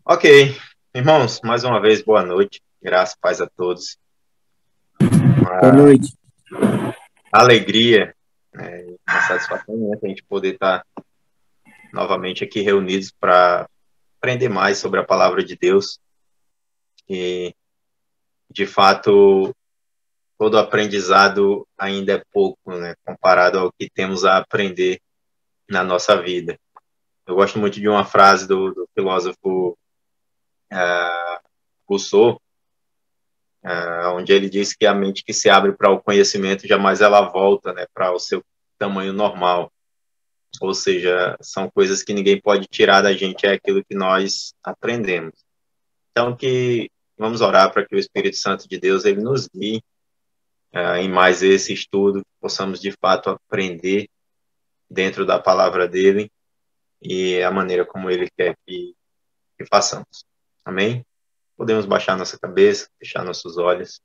Ok, irmãos, mais uma vez, boa noite. Graça e paz a todos. Boa Uma noite. alegria, uma satisfação, né, a gente poder estar novamente aqui reunidos para aprender mais sobre a palavra de Deus. E, de fato, todo aprendizado ainda é pouco, né, comparado ao que temos a aprender na nossa vida. Eu gosto muito de uma frase do filósofo Rousseau, onde ele diz que a mente que se abre para o conhecimento jamais ela volta, né, para o seu tamanho normal. Ou seja, são coisas que ninguém pode tirar da gente, é aquilo que nós aprendemos. Então, que vamos orar para que o Espírito Santo de Deus ele nos guie em mais esse estudo, que possamos de fato aprender dentro da palavra dele e a maneira como ele quer que façamos. Amém? Podemos baixar nossa cabeça, fechar nossos olhos.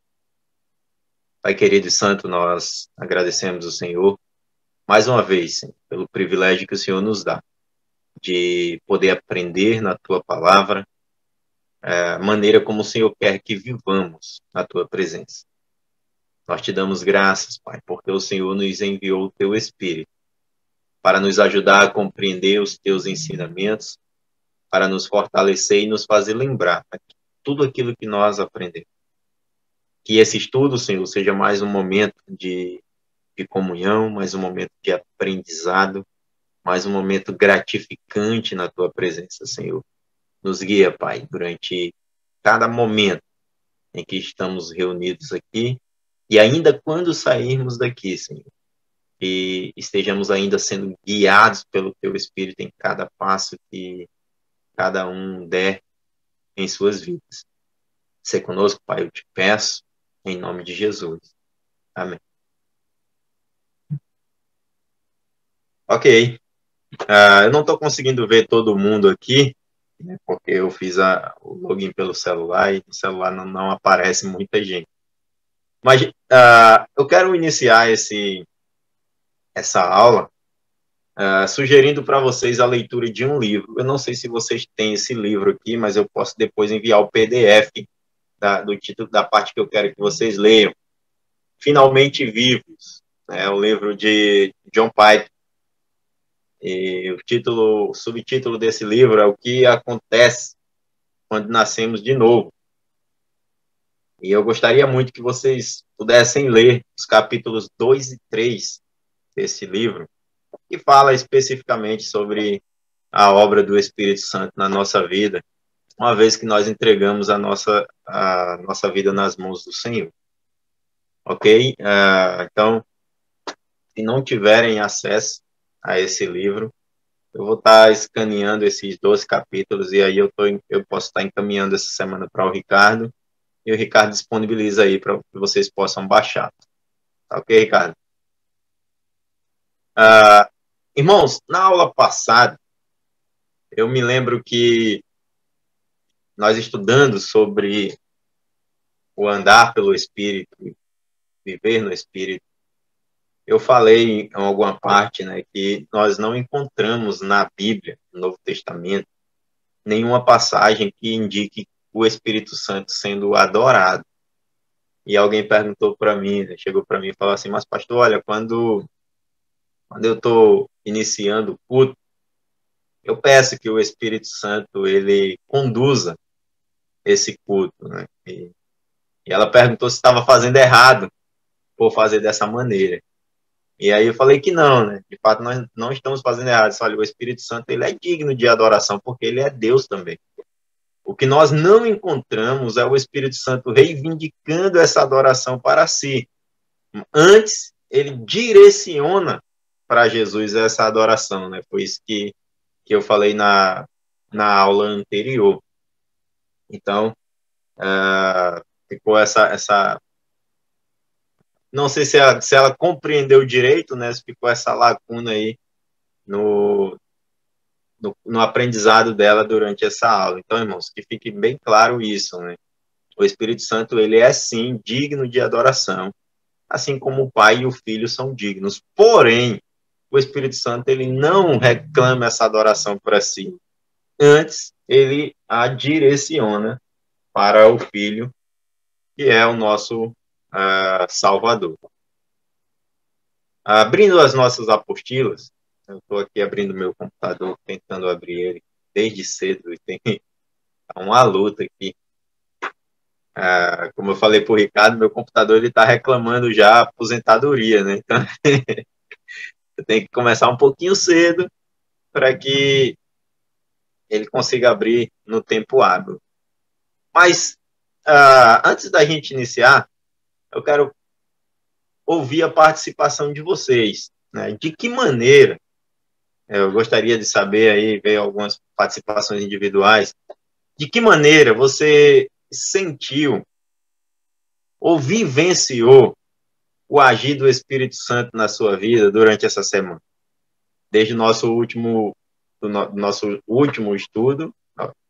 Pai querido e santo, nós agradecemos ao Senhor mais uma vez, Senhor, pelo privilégio que o Senhor nos dá de poder aprender na tua palavra, a maneira como o Senhor quer que vivamos na tua presença. Nós te damos graças, Pai, porque o Senhor nos enviou o teu Espírito para nos ajudar a compreender os teus ensinamentos, para nos fortalecer e nos fazer lembrar tudo aquilo que nós aprendemos. Que esse estudo, Senhor, seja mais um momento de comunhão, mais um momento de aprendizado, mais um momento gratificante na tua presença, Senhor. Nos guia, Pai, durante cada momento em que estamos reunidos aqui e ainda quando sairmos daqui, Senhor, e estejamos ainda sendo guiados pelo Teu Espírito em cada passo que cada um der em suas vidas. Se conosco, Pai, eu te peço, em nome de Jesus. Amém. Ok. Eu não estou conseguindo ver todo mundo aqui, né, porque eu fiz o login pelo celular e no celular não aparece muita gente. Mas eu quero iniciar essa aula sugerindo para vocês a leitura de um livro. Eu não sei se vocês têm esse livro aqui, mas eu posso depois enviar o PDF do título da parte que eu quero que vocês leiam. Finalmente Vivos, né, o livro de John Piper. E o subtítulo desse livro é O que acontece quando nascemos de novo. E eu gostaria muito que vocês pudessem ler os capítulos 2 e 3 desse livro, que fala especificamente sobre a obra do Espírito Santo na nossa vida, uma vez que nós entregamos a nossa vida nas mãos do Senhor. Ok? Então, se não tiverem acesso a esse livro, eu vou estar escaneando esses 12 capítulos e aí eu posso estar encaminhando essa semana para o Ricardo e o Ricardo disponibiliza aí para que vocês possam baixar. Tá ok, Ricardo? Irmãos, na aula passada, eu me lembro que nós estudando sobre o andar pelo Espírito, viver no Espírito, eu falei em alguma parte, né, que nós não encontramos na Bíblia, no Novo Testamento, nenhuma passagem que indique o Espírito Santo sendo adorado. E alguém perguntou para mim, né, chegou para mim e falou assim, mas pastor, olha, quando eu estou iniciando o culto, eu peço que o Espírito Santo ele conduza esse culto, né? E ela perguntou se estava fazendo errado por fazer dessa maneira. E aí eu falei que não, né? De fato, nós não estamos fazendo errado. Olha, o Espírito Santo ele é digno de adoração, porque ele é Deus também. O que nós não encontramos é o Espírito Santo reivindicando essa adoração para si. Antes, ele direciona para Jesus essa adoração, né? Foi isso que eu falei na aula anterior. Então, ficou essa não sei se ela compreendeu direito, né? Se ficou essa lacuna aí no aprendizado dela durante essa aula. Então, irmãos, que fique bem claro isso, né? O Espírito Santo, ele é sim digno de adoração, assim como o Pai e o Filho são dignos. Porém, o Espírito Santo, ele não reclama essa adoração para si. antes ele a direciona para o Filho, que é o nosso Salvador. Abrindo as nossas apostilas, eu estou aqui abrindo meu computador, tentando abrir ele desde cedo, e tem uma luta aqui. Como eu falei para o Ricardo, meu computador está reclamando já aposentadoria, né? Então, eu tenho que começar um pouquinho cedo para que ele consiga abrir no tempo hábil. Mas, antes da gente iniciar, eu quero ouvir a participação de vocês, né? De que maneira, eu gostaria de saber aí, ver algumas participações individuais, de que maneira você sentiu ou vivenciou o agir do Espírito Santo na sua vida durante essa semana? Desde o nosso último estudo,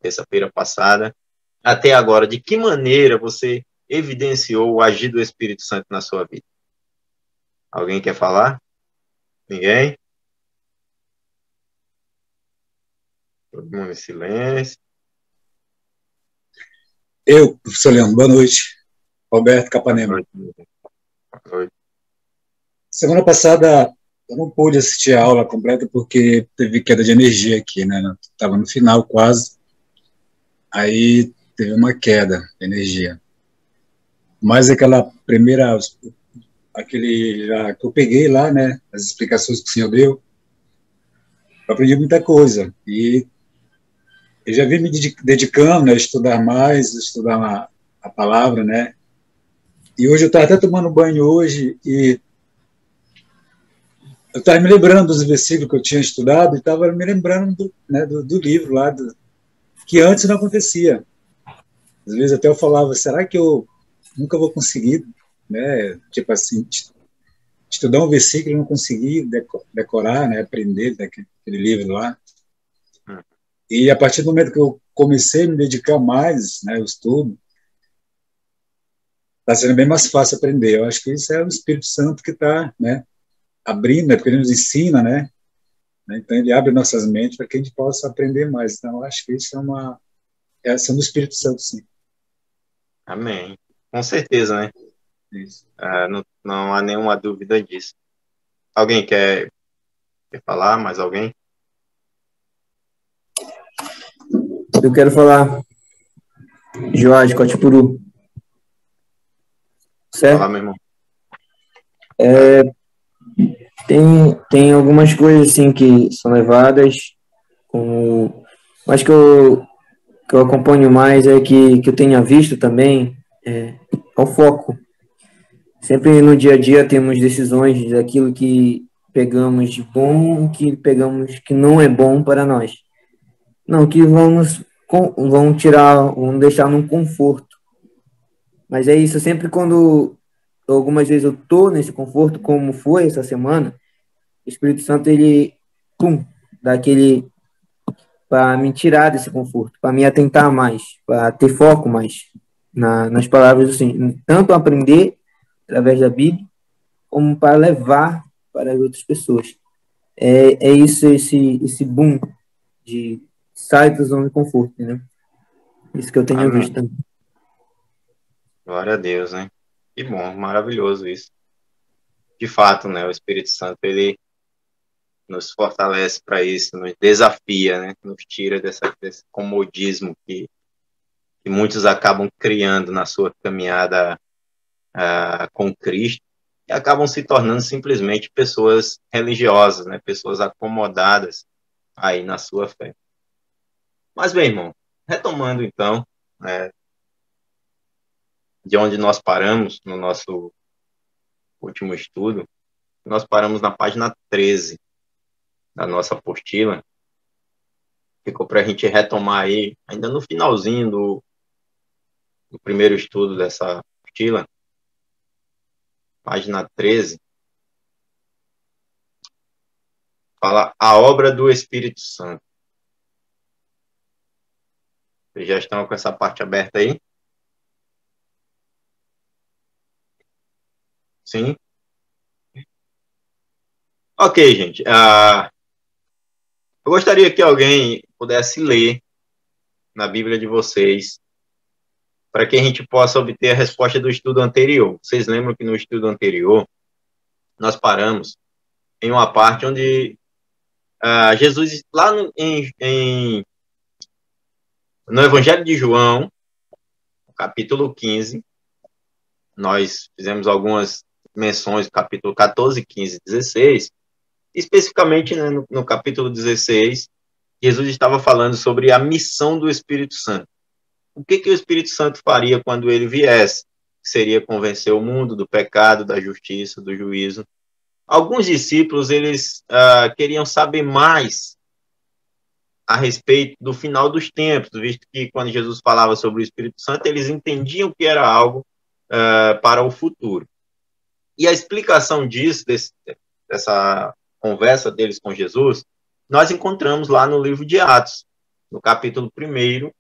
terça-feira passada, até agora, de que maneira você evidenciou o agir do Espírito Santo na sua vida? Alguém quer falar? Ninguém? Todo mundo em silêncio. Eu, professor Leandro, boa noite. Roberto Capanema. Boa noite. Semana passada eu não pude assistir a aula completa porque teve queda de energia aqui, né? Estava no final quase. Aí teve uma queda de energia. Mas aquela primeira, que eu peguei lá, né? As explicações que o senhor deu, eu aprendi muita coisa. E eu já vim me dedicando, né, a estudar mais, estudar a palavra, né? E hoje eu estava até tomando banho hoje e eu estava me lembrando dos versículos que eu tinha estudado e estava me lembrando do livro lá, que antes não acontecia. Às vezes até eu falava, será que eu nunca vou conseguir, né? Tipo assim, estudar um versículo e não conseguir decorar, né? Aprender daquele livro lá. E a partir do momento que eu comecei a me dedicar mais, né, ao estudo, está sendo bem mais fácil aprender. Eu acho que isso é o Espírito Santo que está, né, abrindo, né, porque ele nos ensina, né? Então ele abre nossas mentes para que a gente possa aprender mais. Então eu acho que isso é ação do Espírito Santo, sim. Amém. Com certeza, né? Isso. Não há nenhuma dúvida disso. Alguém quer falar? Mais alguém? Eu quero falar, Joás Cotipuru. Certo? Fala, meu irmão. Tem algumas coisas assim que são levadas, mas que eu acompanho mais que eu tenha visto também é o foco. Sempre no dia a dia temos decisões daquilo que pegamos de bom, que pegamos que não é bom para nós. Não, que vamos deixar num conforto. Mas é isso, sempre quando algumas vezes eu tô nesse conforto, como foi essa semana, o Espírito Santo, ele, dá aquele, para me tirar desse conforto, para me atentar mais, para ter foco mais nas palavras, assim, tanto aprender através da Bíblia, como para levar para as outras pessoas. É isso, esse boom de sai da zona de conforto, né? Isso que eu tenho visto também. Glória a Deus, né? Que bom, maravilhoso isso. De fato, né? O Espírito Santo, ele nos fortalece para isso, nos desafia, né? Nos tira desse comodismo que muitos acabam criando na sua caminhada com Cristo e acabam se tornando simplesmente pessoas religiosas, né? Pessoas acomodadas aí na sua fé. Mas bem, irmão, retomando então, de onde nós paramos no nosso último estudo, nós paramos na página 13 da nossa apostila. Ficou para a gente retomar aí, ainda no finalzinho do primeiro estudo dessa apostila, página 13, fala a obra do Espírito Santo. Vocês já estão com essa parte aberta aí? Sim? Ok, gente. Eu gostaria que alguém pudesse ler na Bíblia de vocês, para que a gente possa obter a resposta do estudo anterior. Vocês lembram que no estudo anterior, nós paramos em uma parte onde Jesus, lá no Evangelho de João, capítulo 15, nós fizemos algumas menções, capítulo 14, 15, 16, especificamente, né, no capítulo 16, Jesus estava falando sobre a missão do Espírito Santo. O que o Espírito Santo faria quando ele viesse? Seria convencer o mundo do pecado, da justiça, do juízo. Alguns discípulos, eles queriam saber mais a respeito do final dos tempos, visto que quando Jesus falava sobre o Espírito Santo, eles entendiam que era algo para o futuro. E a explicação disso, dessa conversa deles com Jesus, nós encontramos lá no livro de Atos, no capítulo 1,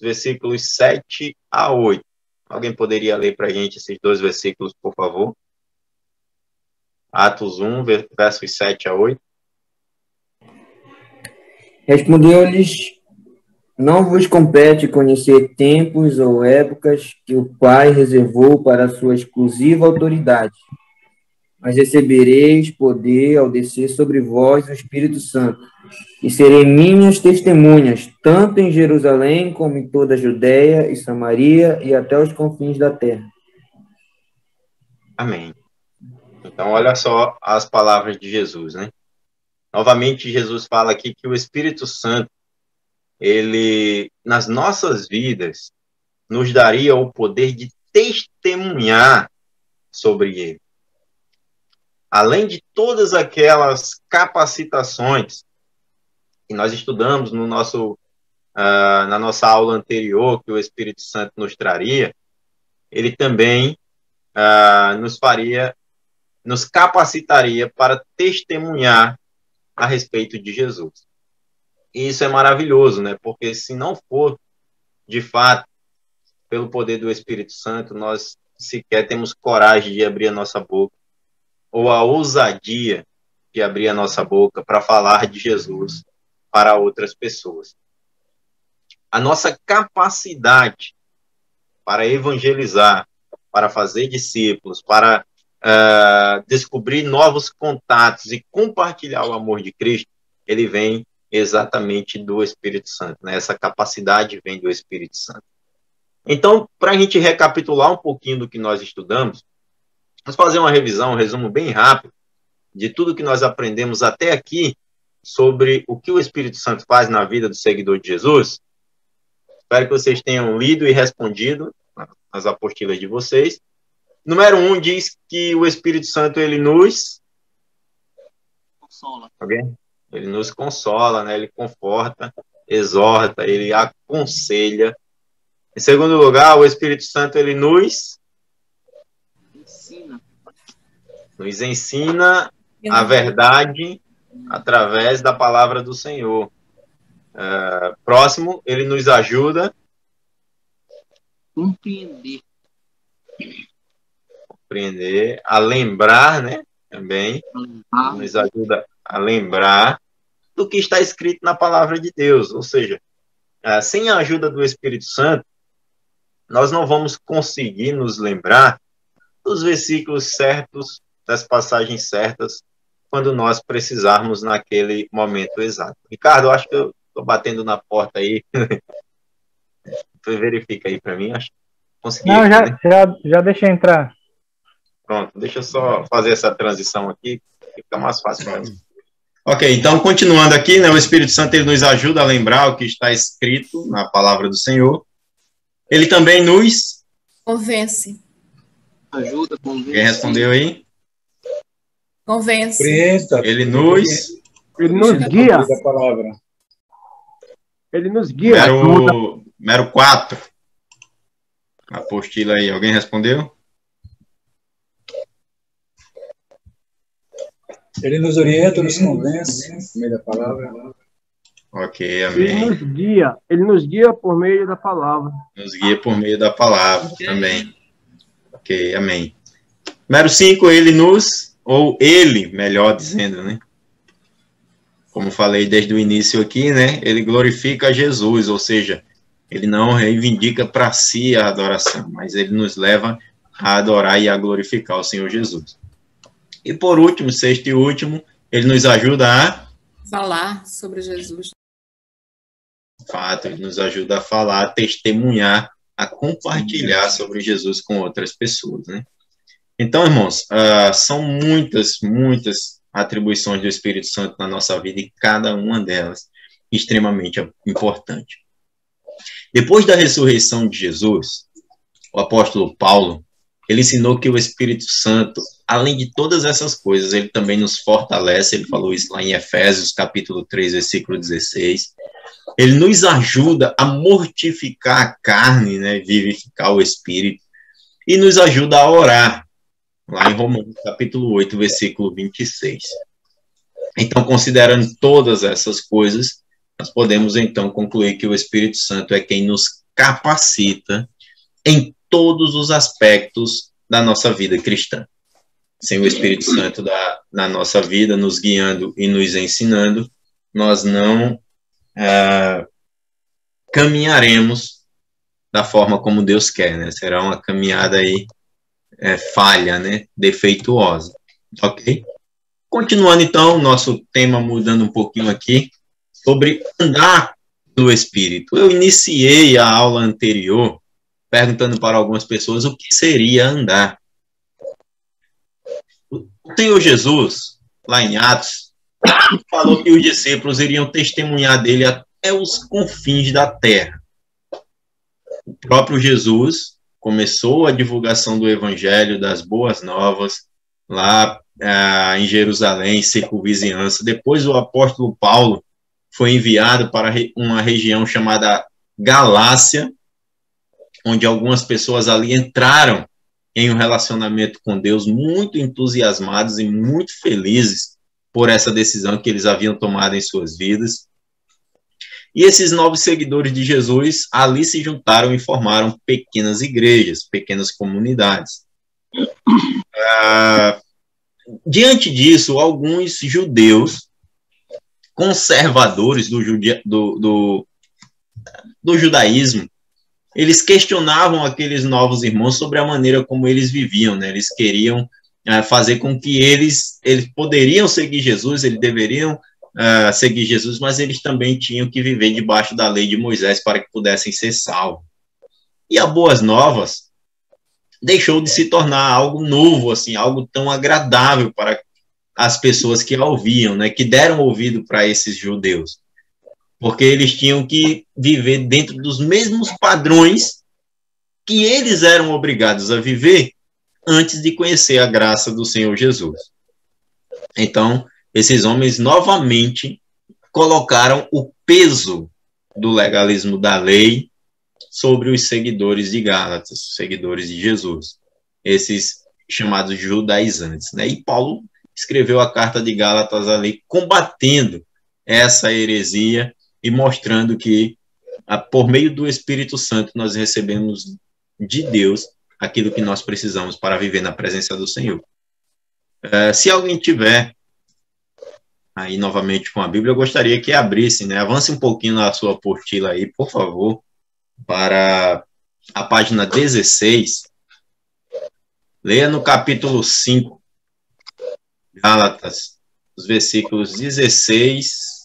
versículos 7 a 8. Alguém poderia ler para a gente esses 2 versículos, por favor? Atos 1, versos 7 a 8. Respondeu-lhes: não vos compete conhecer tempos ou épocas que o Pai reservou para a sua exclusiva autoridade, mas recebereis poder ao descer sobre vós o Espírito Santo, e serei minhas testemunhas, tanto em Jerusalém como em toda a Judéia e Samaria e até os confins da terra. Amém. Então, olha só as palavras de Jesus, né? Novamente, Jesus fala aqui que o Espírito Santo, ele, nas nossas vidas, nos daria o poder de testemunhar sobre ele. Além de todas aquelas capacitações que nós estudamos no na nossa aula anterior, que o Espírito Santo nos traria, ele também nos capacitaria para testemunhar a respeito de Jesus. E isso é maravilhoso, né? Porque se não for, de fato, pelo poder do Espírito Santo, nós sequer temos coragem de abrir a nossa boca, ou a ousadia de abrir a nossa boca para falar de Jesus para outras pessoas. A nossa capacidade para evangelizar, para fazer discípulos, para descobrir novos contatos e compartilhar o amor de Cristo, ele vem exatamente do Espírito Santo, né? Essa capacidade vem do Espírito Santo. Então, para a gente recapitular um pouquinho do que nós estudamos, vamos fazer uma revisão, um resumo bem rápido de tudo que nós aprendemos até aqui sobre o que o Espírito Santo faz na vida do seguidor de Jesus. Espero que vocês tenham lido e respondido as apostilas de vocês. Número 1 diz que o Espírito Santo, ele nos consola. Ele nos consola, né? Ele conforta, exorta, ele aconselha. Em segundo lugar, o Espírito Santo, ele nos ensina a verdade através da palavra do Senhor. Próximo, ele nos ajuda a compreender, a lembrar, né? Também nos ajuda a lembrar do que está escrito na palavra de Deus. Ou seja, sem a ajuda do Espírito Santo, nós não vamos conseguir nos lembrar dos versículos certos, das passagens certas, quando nós precisarmos naquele momento exato. Ricardo, eu acho que eu estou batendo na porta aí. Verifica aí para mim. Acho que consegui. Não, aqui, já deixa eu entrar. Pronto, deixa eu só fazer essa transição aqui, fica mais fácil para mim. Ok, então, continuando aqui, né, o Espírito Santo, ele nos ajuda a lembrar o que está escrito na palavra do Senhor. Ele também nos convence. Ajuda, convence. Quem respondeu aí? Convence. Ele nos guia. Ele nos guia. Mero 4. Apostila aí. Alguém respondeu? Ele nos orienta, nos convence, no meio da palavra. Ok, amém. Ele nos guia por meio da palavra. Nos guia por meio da palavra também. Ok, amém. Número 5, ele, melhor dizendo, né? como falei desde o início aqui, né, ele glorifica Jesus, ou seja, ele não reivindica para si a adoração, mas ele nos leva a adorar e a glorificar o Senhor Jesus. E por último, sexto e último, ele nos ajuda a Falar sobre Jesus. fato, ele nos ajuda a falar, a testemunhar, a compartilhar sobre Jesus com outras pessoas, né? Então, irmãos, são muitas atribuições do Espírito Santo na nossa vida e cada uma delas extremamente importante. Depois da ressurreição de Jesus, o apóstolo Paulo, ele ensinou que o Espírito Santo, além de todas essas coisas, ele também nos fortalece, ele falou isso lá em Efésios, capítulo 3, versículo 16, ele nos ajuda a mortificar a carne, né, vivificar o Espírito, e nos ajuda a orar, lá em Romanos, capítulo 8, versículo 26. Então, considerando todas essas coisas, nós podemos, então, concluir que o Espírito Santo é quem nos capacita em todos os aspectos da nossa vida cristã. Sem o Espírito Santo na nossa vida, nos guiando e nos ensinando, nós não caminharemos da forma como Deus quer, né? Será uma caminhada aí falha, né? Defeituosa. Ok? Continuando, então, nosso tema mudando um pouquinho aqui, sobre andar pelo Espírito. Eu iniciei a aula anterior perguntando para algumas pessoas o que seria andar. O Senhor Jesus, lá em Atos, falou que os discípulos iriam testemunhar dele até os confins da terra. O próprio Jesus começou a divulgação do Evangelho, das Boas Novas, lá em Jerusalém, circunvizinhança. Depois o apóstolo Paulo foi enviado para uma região chamada Galácia, onde algumas pessoas ali entraram em um relacionamento com Deus, muito entusiasmados e muito felizes por essa decisão que eles haviam tomado em suas vidas. E esses novos seguidores de Jesus ali se juntaram e formaram pequenas igrejas, pequenas comunidades. Diante disso, alguns judeus conservadores do judaísmo, eles questionavam aqueles novos irmãos sobre a maneira como eles viviam, né? Eles queriam fazer com que eles poderiam seguir Jesus, eles deveriam seguir Jesus, mas eles também tinham que viver debaixo da lei de Moisés para que pudessem ser salvos. E a Boas Novas deixou de se tornar algo novo, assim, algo tão agradável para as pessoas que a ouviam, né? Que deram ouvido para esses judeus. Porque eles tinham que viver dentro dos mesmos padrões que eles eram obrigados a viver antes de conhecer a graça do Senhor Jesus. Então, esses homens novamente colocaram o peso do legalismo da lei sobre os seguidores de Gálatas, seguidores de Jesus, esses chamados judaizantes, né? E Paulo escreveu a carta de Gálatas ali combatendo essa heresia e mostrando que, por meio do Espírito Santo, nós recebemos de Deus aquilo que nós precisamos para viver na presença do Senhor. Se alguém tiver aí novamente com a Bíblia, eu gostaria que abrisse, né? Avance um pouquinho na sua apostila aí, por favor, para a página 16. Leia no capítulo 5, Gálatas, os versículos 16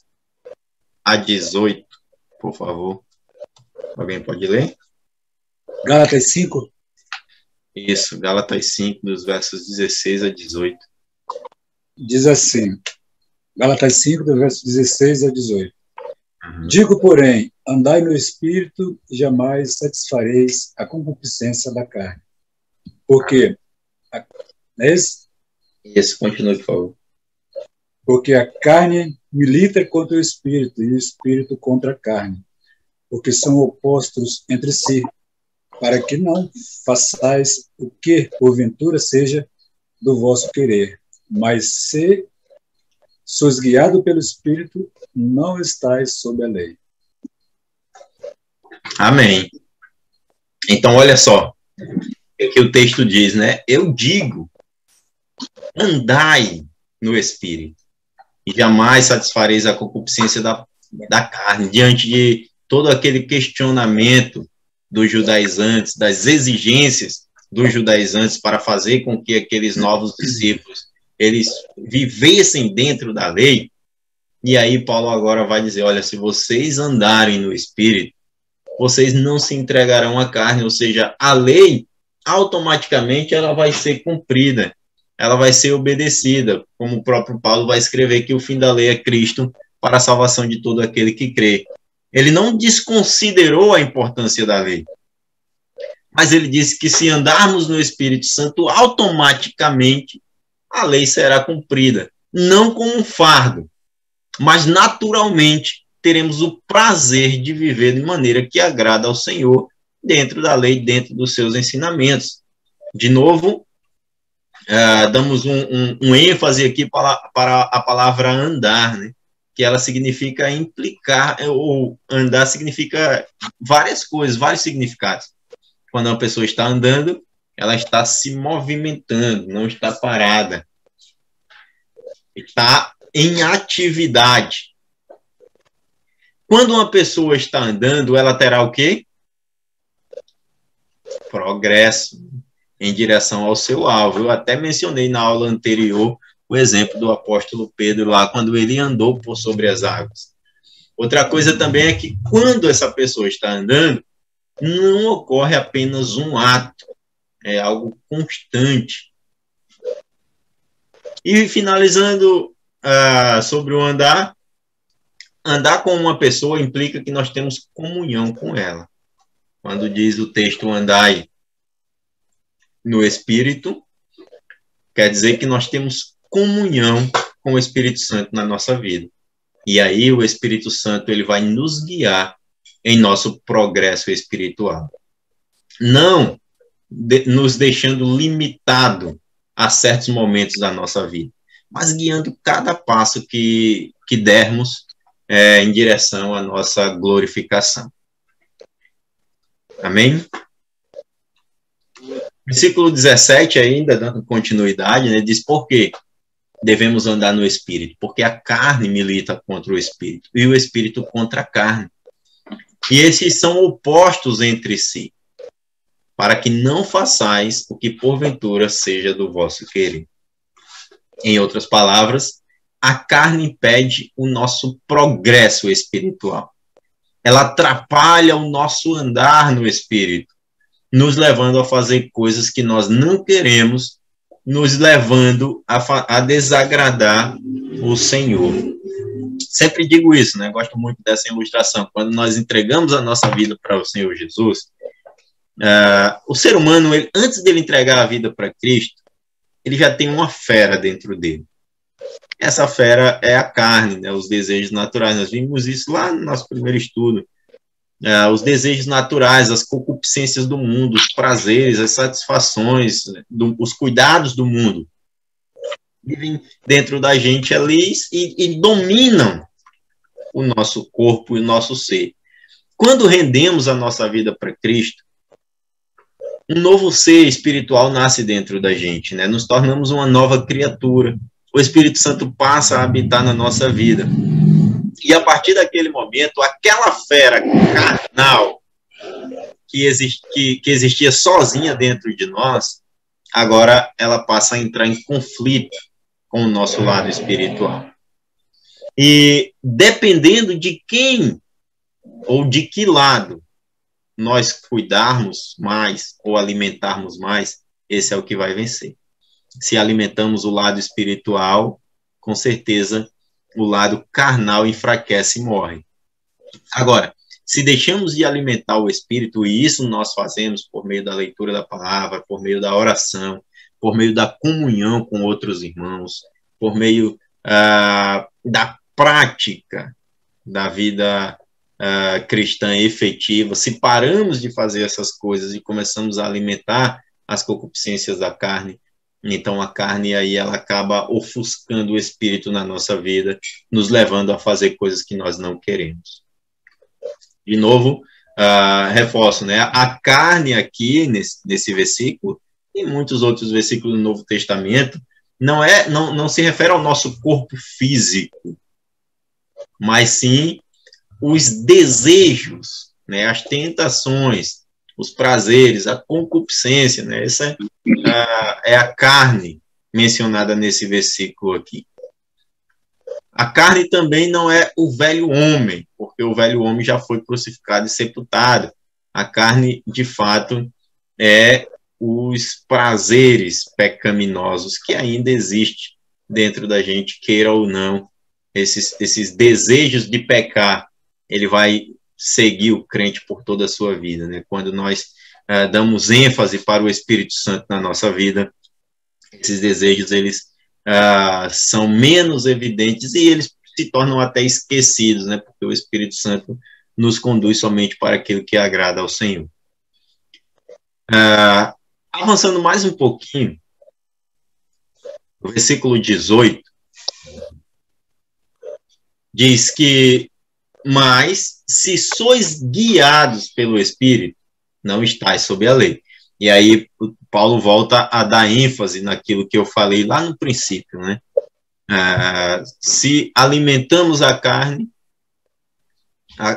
a 18, por favor. Alguém pode ler? Gálatas 5? Isso, Gálatas 5, dos versos 16 a 18. Diz assim, Gálatas 5, dos versos 16 a 18. Digo, porém, andai no Espírito e jamais satisfareis a concupiscência da carne. Porque, Isso, continue, por favor. Porque a carne milita contra o Espírito e o Espírito contra a carne, porque são opostos entre si, para que não façais o que, porventura, seja do vosso querer. Mas se sois guiado pelo Espírito, não estáis sob a lei. Amém. Então, olha só o que o texto diz, né? Eu digo, andai no Espírito. e jamais satisfareis a concupiscência da carne, diante de todo aquele questionamento dos judaizantes, das exigências dos judaizantes para fazer com que aqueles novos discípulos eles vivessem dentro da lei. E aí Paulo agora vai dizer, olha, se vocês andarem no Espírito, vocês não se entregarão à carne, ou seja, a lei automaticamente ela vai ser cumprida, ela vai ser obedecida, como o próprio Paulo vai escrever que o fim da lei é Cristo para a salvação de todo aquele que crê. Ele não desconsiderou a importância da lei, mas ele disse que se andarmos no Espírito Santo, automaticamente a lei será cumprida, não como um fardo, mas naturalmente teremos o prazer de viver de maneira que agrada ao Senhor, dentro da lei, dentro dos seus ensinamentos. De novo, damos um ênfase aqui para a palavra andar, né? Que ela significa implicar, ou andar significa várias coisas, vários significados. Quando uma pessoa está andando, ela está se movimentando, não está parada. Está em atividade. Quando uma pessoa está andando, ela terá o quê? Progresso em direção ao seu alvo. Eu até mencionei na aula anterior o exemplo do apóstolo Pedro lá, quando ele andou por sobre as águas. Outra coisa também é que quando essa pessoa está andando, não ocorre apenas um ato, é algo constante. E finalizando sobre o andar, andar com uma pessoa implica que nós temos comunhão com ela. Quando diz o texto andai no Espírito, quer dizer que nós temos comunhão com o Espírito Santo na nossa vida. E aí o Espírito Santo ele vai nos guiar em nosso progresso espiritual. Não nos deixando limitado a certos momentos da nossa vida, mas guiando cada passo que dermos em direção à nossa glorificação. Amém? Versículo 17 ainda, dando continuidade, né, diz por quê devemos andar no Espírito? Porque a carne milita contra o Espírito e o Espírito contra a carne. E esses são opostos entre si, para que não façais o que porventura seja do vosso querer. Em outras palavras, a carne impede o nosso progresso espiritual. Ela atrapalha o nosso andar no Espírito, nos levando a fazer coisas que nós não queremos, nos levando a desagradar o Senhor. Sempre digo isso, né? Gosto muito dessa ilustração. Quando nós entregamos a nossa vida para o Senhor Jesus, o ser humano, antes dele entregar a vida para Cristo, ele já tem uma fera dentro dele. Essa fera é a carne, né? Os desejos naturais. Nós vimos isso lá no nosso primeiro estudo. Os desejos naturais, as concupiscências do mundo, os prazeres, as satisfações, os cuidados do mundo, vivem dentro da gente ali e dominam o nosso corpo e o nosso ser. Quando rendemos a nossa vida para Cristo, um novo ser espiritual nasce dentro da gente, né? Nos tornamos uma nova criatura. O Espírito Santo passa a habitar na nossa vida. E a partir daquele momento, aquela fera carnal que existia sozinha dentro de nós, agora ela passa a entrar em conflito com o nosso lado espiritual. E dependendo de quem ou de que lado nós cuidarmos mais ou alimentarmos mais, esse é o que vai vencer. Se alimentamos o lado espiritual, com certeza o lado carnal enfraquece e morre. Agora, se deixamos de alimentar o espírito, e isso nós fazemos por meio da leitura da palavra, por meio da oração, por meio da comunhão com outros irmãos, por meio da prática da vida cristã efetiva, se paramos de fazer essas coisas e começamos a alimentar as concupiscências da carne, então a carne aí ela acaba ofuscando o espírito na nossa vida, nos levando a fazer coisas que nós não queremos. De novo, reforço, né? A carne aqui, nesse versículo, e muitos outros versículos do Novo Testamento, não se refere ao nosso corpo físico, mas sim os desejos, né, as tentações, os prazeres, a concupiscência, né, essa é a carne mencionada nesse versículo aqui. A carne também não é o velho homem, porque o velho homem já foi crucificado e sepultado. A carne, de fato, é os prazeres pecaminosos que ainda existem dentro da gente, queira ou não. Esses desejos de pecar, ele vai seguir o crente por toda a sua vida, né? Quando nós damos ênfase para o Espírito Santo na nossa vida, esses desejos, eles são menos evidentes e eles se tornam até esquecidos, né? Porque o Espírito Santo nos conduz somente para aquilo que agrada ao Senhor. Avançando mais um pouquinho, no versículo 18, diz que, mas se sois guiados pelo Espírito, não estáis sob a lei. E aí Paulo volta a dar ênfase naquilo que eu falei lá no princípio, né? Se alimentamos a carne,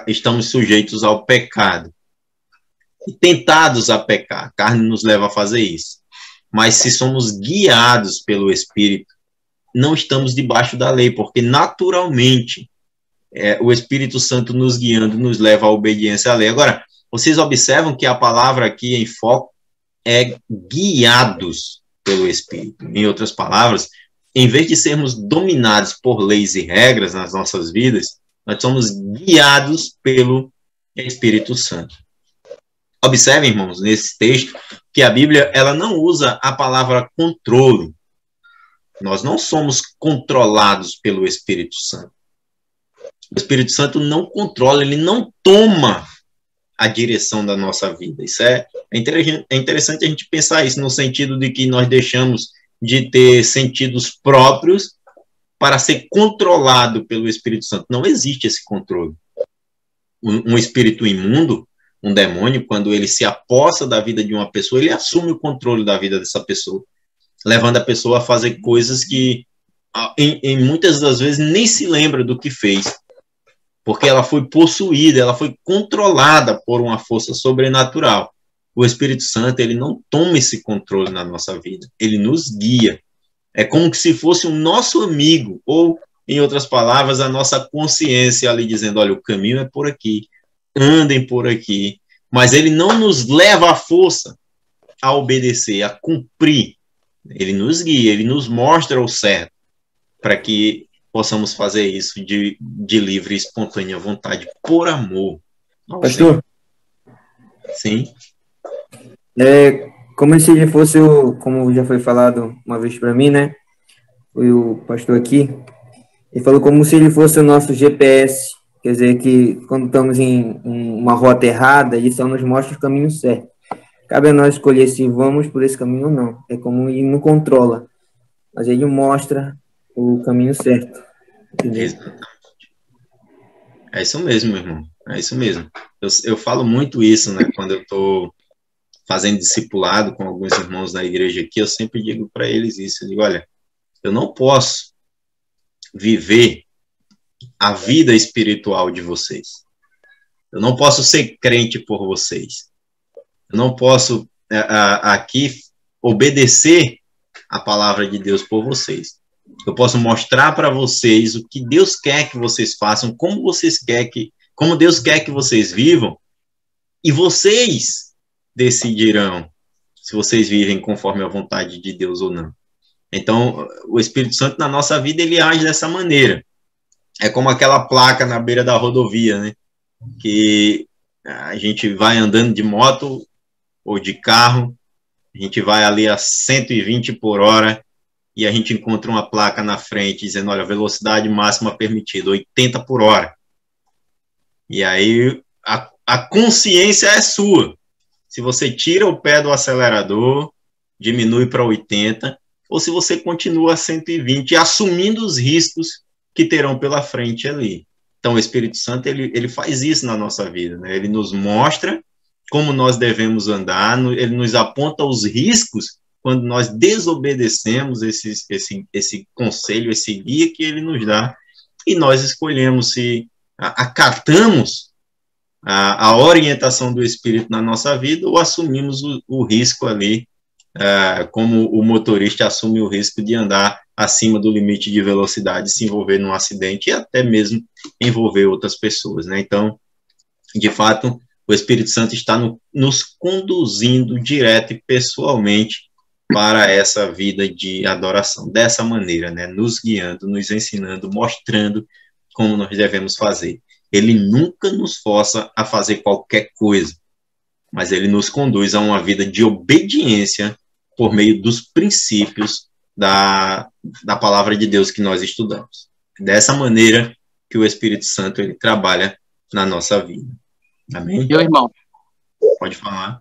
estamos sujeitos ao pecado. E tentados a pecar, a carne nos leva a fazer isso. Mas se somos guiados pelo Espírito, não estamos debaixo da lei, porque naturalmente o Espírito Santo nos guiando nos leva à obediência à lei. Agora, vocês observam que a palavra aqui em foco é guiados pelo Espírito. Em outras palavras, em vez de sermos dominados por leis e regras nas nossas vidas, nós somos guiados pelo Espírito Santo. Observem, irmãos, nesse texto, que a Bíblia ela não usa a palavra controle. Nós não somos controlados pelo Espírito Santo. O Espírito Santo não controla, ele não toma a direção da nossa vida. Isso é interessante a gente pensar isso, no sentido de que nós deixamos de ter sentidos próprios para ser controlado pelo Espírito Santo. Não existe esse controle. Um espírito imundo, um demônio, quando ele se apossa da vida de uma pessoa, ele assume o controle da vida dessa pessoa, levando a pessoa a fazer coisas que, em muitas das vezes, nem se lembra do que fez, porque ela foi possuída, ela foi controlada por uma força sobrenatural. O Espírito Santo, ele não toma esse controle na nossa vida, ele nos guia. É como se fosse um nosso amigo, ou, em outras palavras, a nossa consciência ali dizendo, olha, o caminho é por aqui, andem por aqui, mas ele não nos leva à força a obedecer, a cumprir. Ele nos guia, ele nos mostra o certo, para que possamos fazer isso de livre e espontânea vontade, por amor. Pastor? Sim? Como se ele fosse como já foi falado uma vez para mim, né? Foi o pastor aqui. Ele falou como se ele fosse o nosso GPS. Quer dizer que quando estamos em uma rota errada, ele só nos mostra o caminho certo. Cabe a nós escolher se vamos por esse caminho ou não. É como ele não controla, mas ele mostra o caminho certo. Entendeu? É isso mesmo, irmão. É isso mesmo. Eu falo muito isso, né? Quando eu estou fazendo discipulado com alguns irmãos da igreja aqui, eu sempre digo para eles isso. Eu digo, olha, eu não posso viver a vida espiritual de vocês. Eu não posso ser crente por vocês. Eu não posso aqui obedecer a palavra de Deus por vocês. Eu posso mostrar para vocês o que Deus quer que vocês façam, como Deus quer que vocês vivam, e vocês decidirão se vocês vivem conforme a vontade de Deus ou não. Então, o Espírito Santo na nossa vida, ele age dessa maneira. É como aquela placa na beira da rodovia, né? Que a gente vai andando de moto ou de carro, a gente vai ali a 120 por hora e a gente encontra uma placa na frente dizendo, olha, velocidade máxima permitida, 80 por hora. E aí a consciência é sua. Se você tira o pé do acelerador, diminui para 80, ou se você continua a 120, assumindo os riscos que terão pela frente ali. Então, o Espírito Santo, ele faz isso na nossa vida, né? Ele nos mostra como nós devemos andar, ele nos aponta os riscos quando nós desobedecemos esse conselho, esse guia que ele nos dá, e nós escolhemos se acatamos a orientação do Espírito na nossa vida ou assumimos o risco ali, como o motorista assume o risco de andar acima do limite de velocidade, se envolver num acidente e até mesmo envolver outras pessoas, né? Então, de fato, o Espírito Santo está nos conduzindo direto e pessoalmente para essa vida de adoração, dessa maneira, né? Nos guiando, nos ensinando, mostrando como nós devemos fazer. Ele nunca nos força a fazer qualquer coisa, mas ele nos conduz a uma vida de obediência por meio dos princípios da palavra de Deus que nós estudamos. Dessa maneira que o Espírito Santo ele trabalha na nossa vida. Amém? Meu irmão. Pode falar.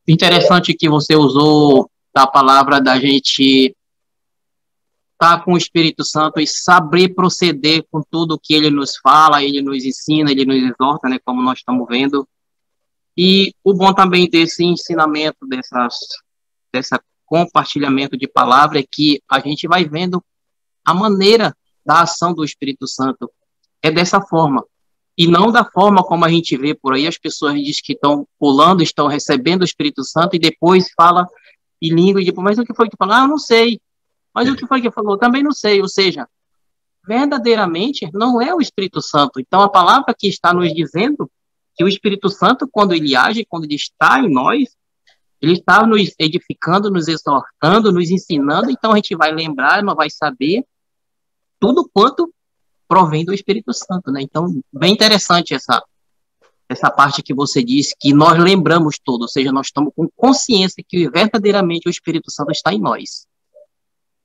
Interessante que você usou a palavra da gente estar com o Espírito Santo e saber proceder com tudo que ele nos fala, ele nos ensina, ele nos exorta, né, como nós estamos vendo. E o bom também desse ensinamento, dessa compartilhamento de palavra, é que a gente vai vendo a maneira da ação do Espírito Santo. É dessa forma. E não da forma como a gente vê por aí, as pessoas dizem que estão pulando, estão recebendo o Espírito Santo e depois fala em língua e depois, mas o que foi que falou? Eu não sei. Mas o que foi que falou? Também não sei. Ou seja, verdadeiramente não é o Espírito Santo. Então a palavra que está nos dizendo que o Espírito Santo, quando ele age, quando ele está em nós, ele está nos edificando, nos exortando, nos ensinando, então a gente vai lembrar, mas vai saber tudo quanto provém do Espírito Santo, né? Então, bem interessante essa parte que você disse, que nós lembramos tudo, ou seja, nós estamos com consciência que verdadeiramente o Espírito Santo está em nós.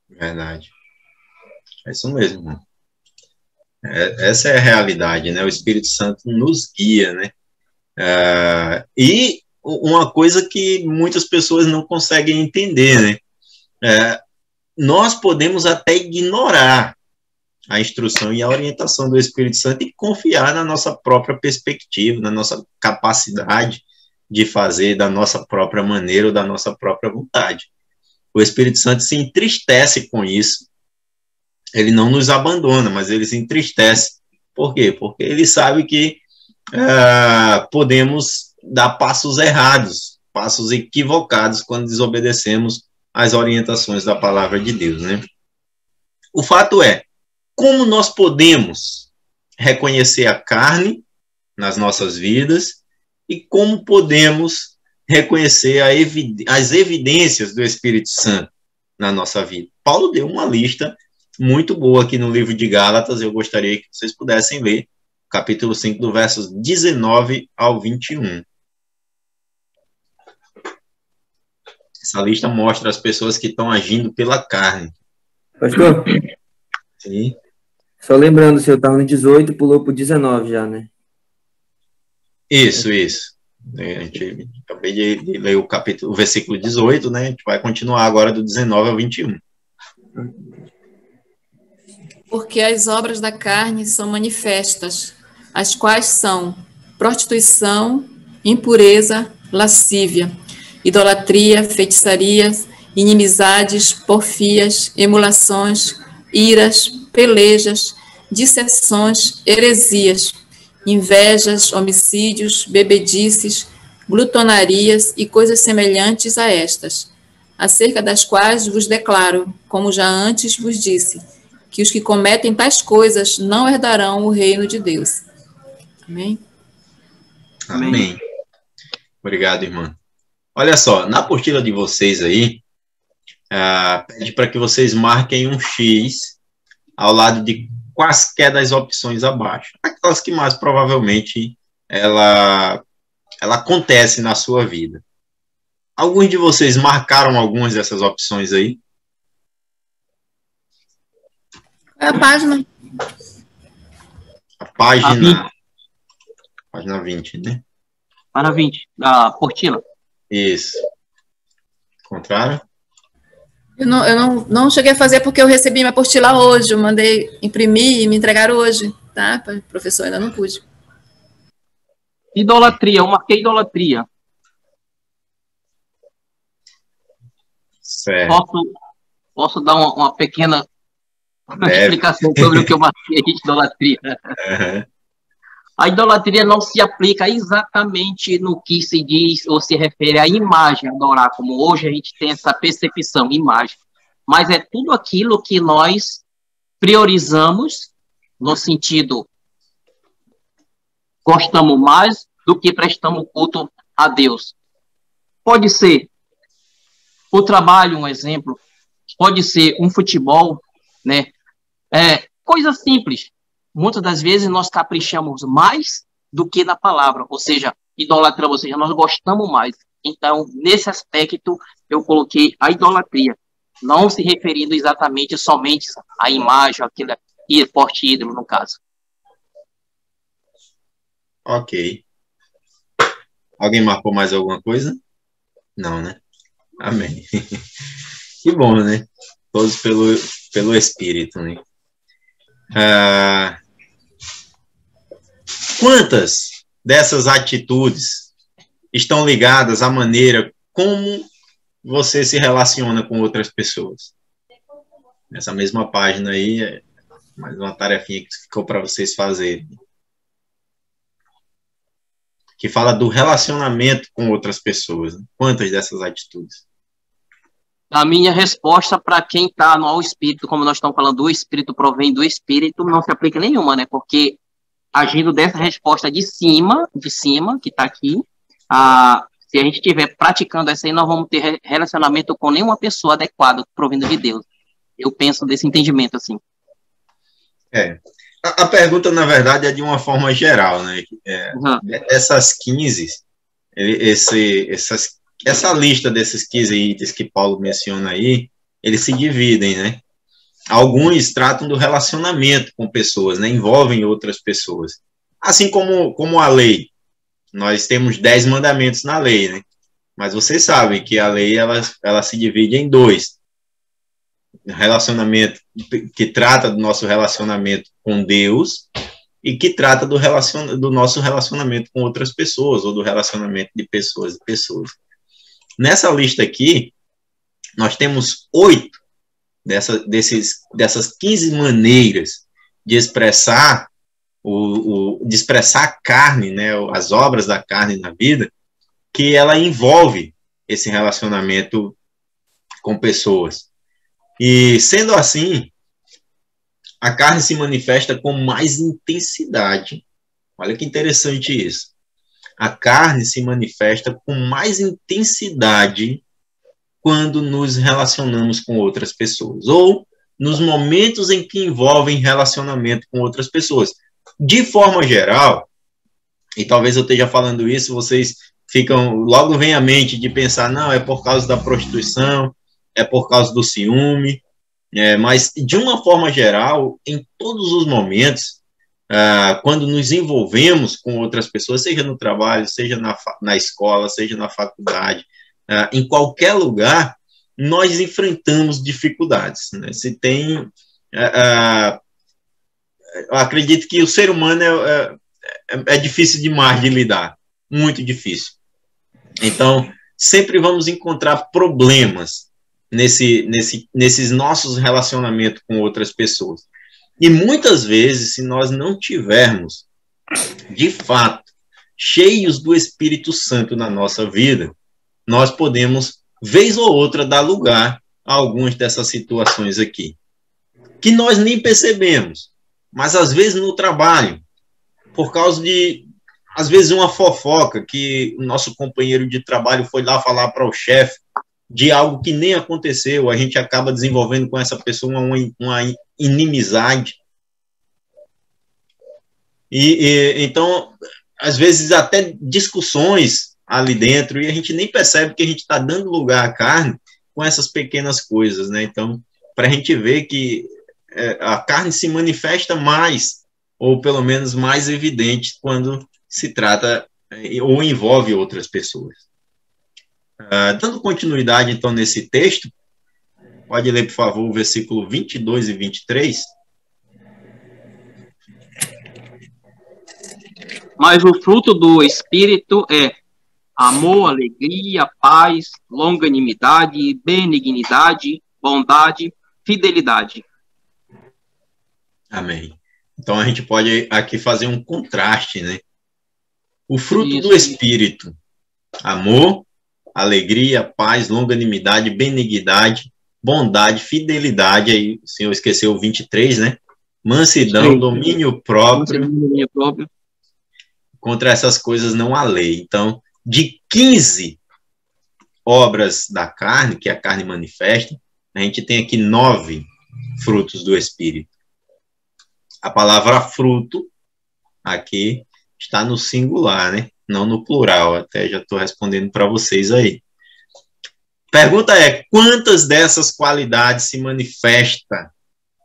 Verdade. É isso mesmo, irmão. Essa é a realidade, né? O Espírito Santo nos guia, né? E uma coisa que muitas pessoas não conseguem entender, né? Nós podemos até ignorar a instrução e a orientação do Espírito Santo e confiar na nossa própria perspectiva, na nossa capacidade de fazer da nossa própria maneira ou da nossa própria vontade. O Espírito Santo se entristece com isso. Ele não nos abandona, mas ele se entristece. Por quê? Porque ele sabe que podemos dar passos errados, passos equivocados quando desobedecemos às orientações da palavra de Deus, né? O fato é, como nós podemos reconhecer a carne nas nossas vidas e como podemos reconhecer as evidências do Espírito Santo na nossa vida? Paulo deu uma lista muito boa aqui no livro de Gálatas, eu gostaria que vocês pudessem ler, capítulo 5, do versos 19 ao 21. Essa lista mostra as pessoas que estão agindo pela carne. Pastor? Sim. Só lembrando, o senhor estava no 18 e pulou para o 19 já, né? Isso. Acabei de ler o versículo 18, né? A gente vai continuar agora do 19 ao 21. Porque as obras da carne são manifestas, as quais são prostituição, impureza, lascívia, idolatria, feitiçarias, inimizades, porfias, emulações, iras, pelejas, dissensões, heresias, invejas, homicídios, bebedices, glutonarias e coisas semelhantes a estas, acerca das quais vos declaro, como já antes vos disse, que os que cometem tais coisas não herdarão o reino de Deus. Amém? Amém. Obrigado, irmã. Olha só, na apostila de vocês aí, pede para que vocês marquem um X ao lado de quaisquer das opções abaixo. Aquelas que mais provavelmente ela acontece na sua vida. Alguns de vocês marcaram algumas dessas opções aí? Qual é a página? A página 20, né? Página 20, da apostila. Isso. Contrário? Eu não cheguei a fazer porque eu recebi minha apostila hoje, eu mandei imprimir e me entregaram hoje, tá? Professor, ainda não pude. Idolatria, eu marquei idolatria. Certo. Posso dar uma pequena Deve. explicação sobre o que eu marquei de idolatria? Uhum. A idolatria não se aplica exatamente no que se diz ou se refere à imagem, adorar, como hoje a gente tem essa percepção, imagem. Mas é tudo aquilo que nós priorizamos no sentido gostamos mais do que prestamos culto a Deus. Pode ser o trabalho, um exemplo, pode ser um futebol, né? Coisa simples. Muitas das vezes nós caprichamos mais do que na palavra, ou seja, idolatramos, ou seja, nós gostamos mais. Então, nesse aspecto, eu coloquei a idolatria, não se referindo exatamente somente à imagem, aquele esporte ídolo, no caso. Ok. Alguém marcou mais alguma coisa? Não, né? Amém. Que bom, né? Todos pelo Espírito, né? Quantas dessas atitudes estão ligadas à maneira como você se relaciona com outras pessoas? Nessa mesma página aí, é mais uma tarefinha que ficou para vocês fazerem. Que fala do relacionamento com outras pessoas. Quantas dessas atitudes? A minha resposta para quem está no Espírito, como nós estamos falando, o Espírito provém do Espírito, não se aplica nenhuma, né? Porque agindo dessa resposta de cima, que está aqui, se a gente estiver praticando essa aí, nós vamos ter relacionamento com nenhuma pessoa adequada, provindo de Deus. Eu penso desse entendimento, assim. A pergunta, na verdade, é de uma forma geral, né? Essas 15, essa lista desses 15 itens que Paulo menciona aí, eles se dividem, né? Alguns tratam do relacionamento com pessoas, né? Envolvem outras pessoas. Assim como a lei. Nós temos 10 mandamentos na lei, né? Mas vocês sabem que a lei, ela se divide em 2. Relacionamento que trata do nosso relacionamento com Deus e que trata do nosso relacionamento com outras pessoas, ou do relacionamento de pessoas e pessoas. Nessa lista aqui, nós temos 8 dessas 15 maneiras de expressar de expressar a carne, né, as obras da carne na vida, que ela envolve esse relacionamento com pessoas. E, sendo assim, a carne se manifesta com mais intensidade. Olha que interessante isso. A carne se manifesta com mais intensidade quando nos relacionamos com outras pessoas, ou nos momentos em que envolvem relacionamento com outras pessoas. De forma geral, e talvez eu esteja falando isso, vocês logo vem à mente de pensar, não, é por causa da prostituição, é por causa do ciúme, mas de uma forma geral, em todos os momentos, quando nos envolvemos com outras pessoas, seja no trabalho, seja na escola, seja na faculdade, em qualquer lugar, nós enfrentamos dificuldades, né? Eu acredito que o ser humano é difícil demais de lidar, muito difícil. Então, sempre vamos encontrar problemas nesses nossos relacionamentos com outras pessoas. E muitas vezes, se nós não tivermos, de fato, cheios do Espírito Santo na nossa vida, nós podemos, vez ou outra, dar lugar a algumas dessas situações aqui, que nós nem percebemos, mas às vezes no trabalho, por causa de, às vezes, uma fofoca, que o nosso companheiro de trabalho foi lá falar para o chefe de algo que nem aconteceu, a gente acaba desenvolvendo com essa pessoa uma inimizade. Então, às vezes, até discussões ali dentro, e a gente nem percebe que a gente está dando lugar à carne com essas pequenas coisas, né? Então, para a gente ver que a carne se manifesta mais, ou pelo menos mais evidente, quando se trata ou envolve outras pessoas. Dando continuidade, então, nesse texto, pode ler, por favor, o versículo 22 e 23. Mas o fruto do Espírito é amor, alegria, paz, longanimidade, benignidade, bondade, fidelidade. Amém. Então a gente pode aqui fazer um contraste, né? O fruto Isso. do Espírito: amor, alegria, paz, longanimidade, benignidade, bondade, fidelidade. Aí o senhor esqueceu o 23, né? Mansidão, Sim. domínio próprio. Domínio próprio. Contra essas coisas não há lei. Então, de 15 obras da carne, que a carne manifesta, a gente tem aqui 9 frutos do Espírito. A palavra fruto aqui está no singular, né? Não no plural. Até já estou respondendo para vocês aí. Pergunta é: quantas dessas qualidades se manifesta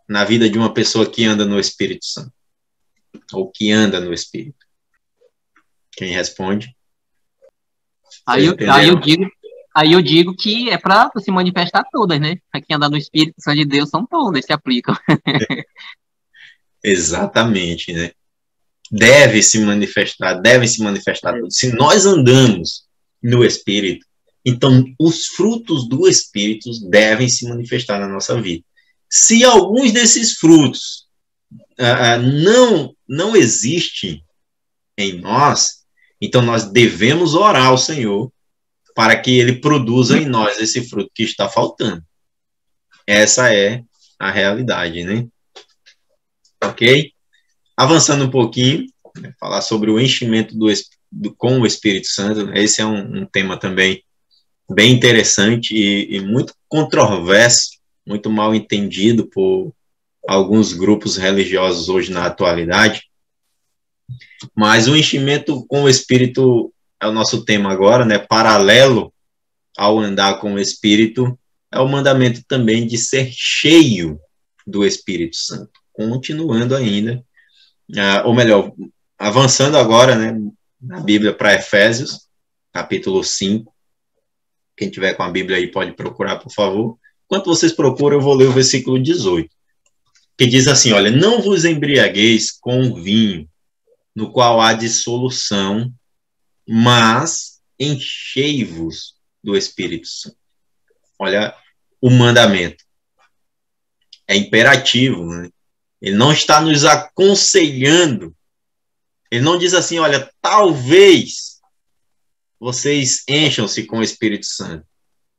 na vida de uma pessoa que anda no Espírito Santo? Ou que anda no Espírito? Quem responde? Aí eu digo que é para se manifestar todas, né? Aqui andar no Espírito Santo de Deus são todas, se aplicam. Exatamente, né? Devem se manifestar todos. Se nós andamos no Espírito, então os frutos do Espírito devem se manifestar na nossa vida. Se alguns desses frutos não existem em nós, então nós devemos orar ao Senhor para que Ele produza em nós esse fruto que está faltando. Essa é a realidade, né? Ok? Avançando um pouquinho, falar sobre o enchimento com o Espírito Santo. Esse é um tema também bem interessante e muito controverso, muito mal entendido por alguns grupos religiosos hoje na atualidade. Mas o enchimento com o Espírito é o nosso tema agora, né? Paralelo ao andar com o Espírito, é o mandamento também de ser cheio do Espírito Santo. Continuando ainda, ou melhor, avançando agora, né, na Bíblia para Efésios, capítulo 5. Quem tiver com a Bíblia aí pode procurar, por favor. Enquanto vocês procuram, eu vou ler o versículo 18, que diz assim: olha, não vos embriagueis com vinho, no qual há dissolução, mas enchei-vos do Espírito Santo. Olha o mandamento. É imperativo, né? Ele não está nos aconselhando. Ele não diz assim: olha, talvez vocês encham-se com o Espírito Santo.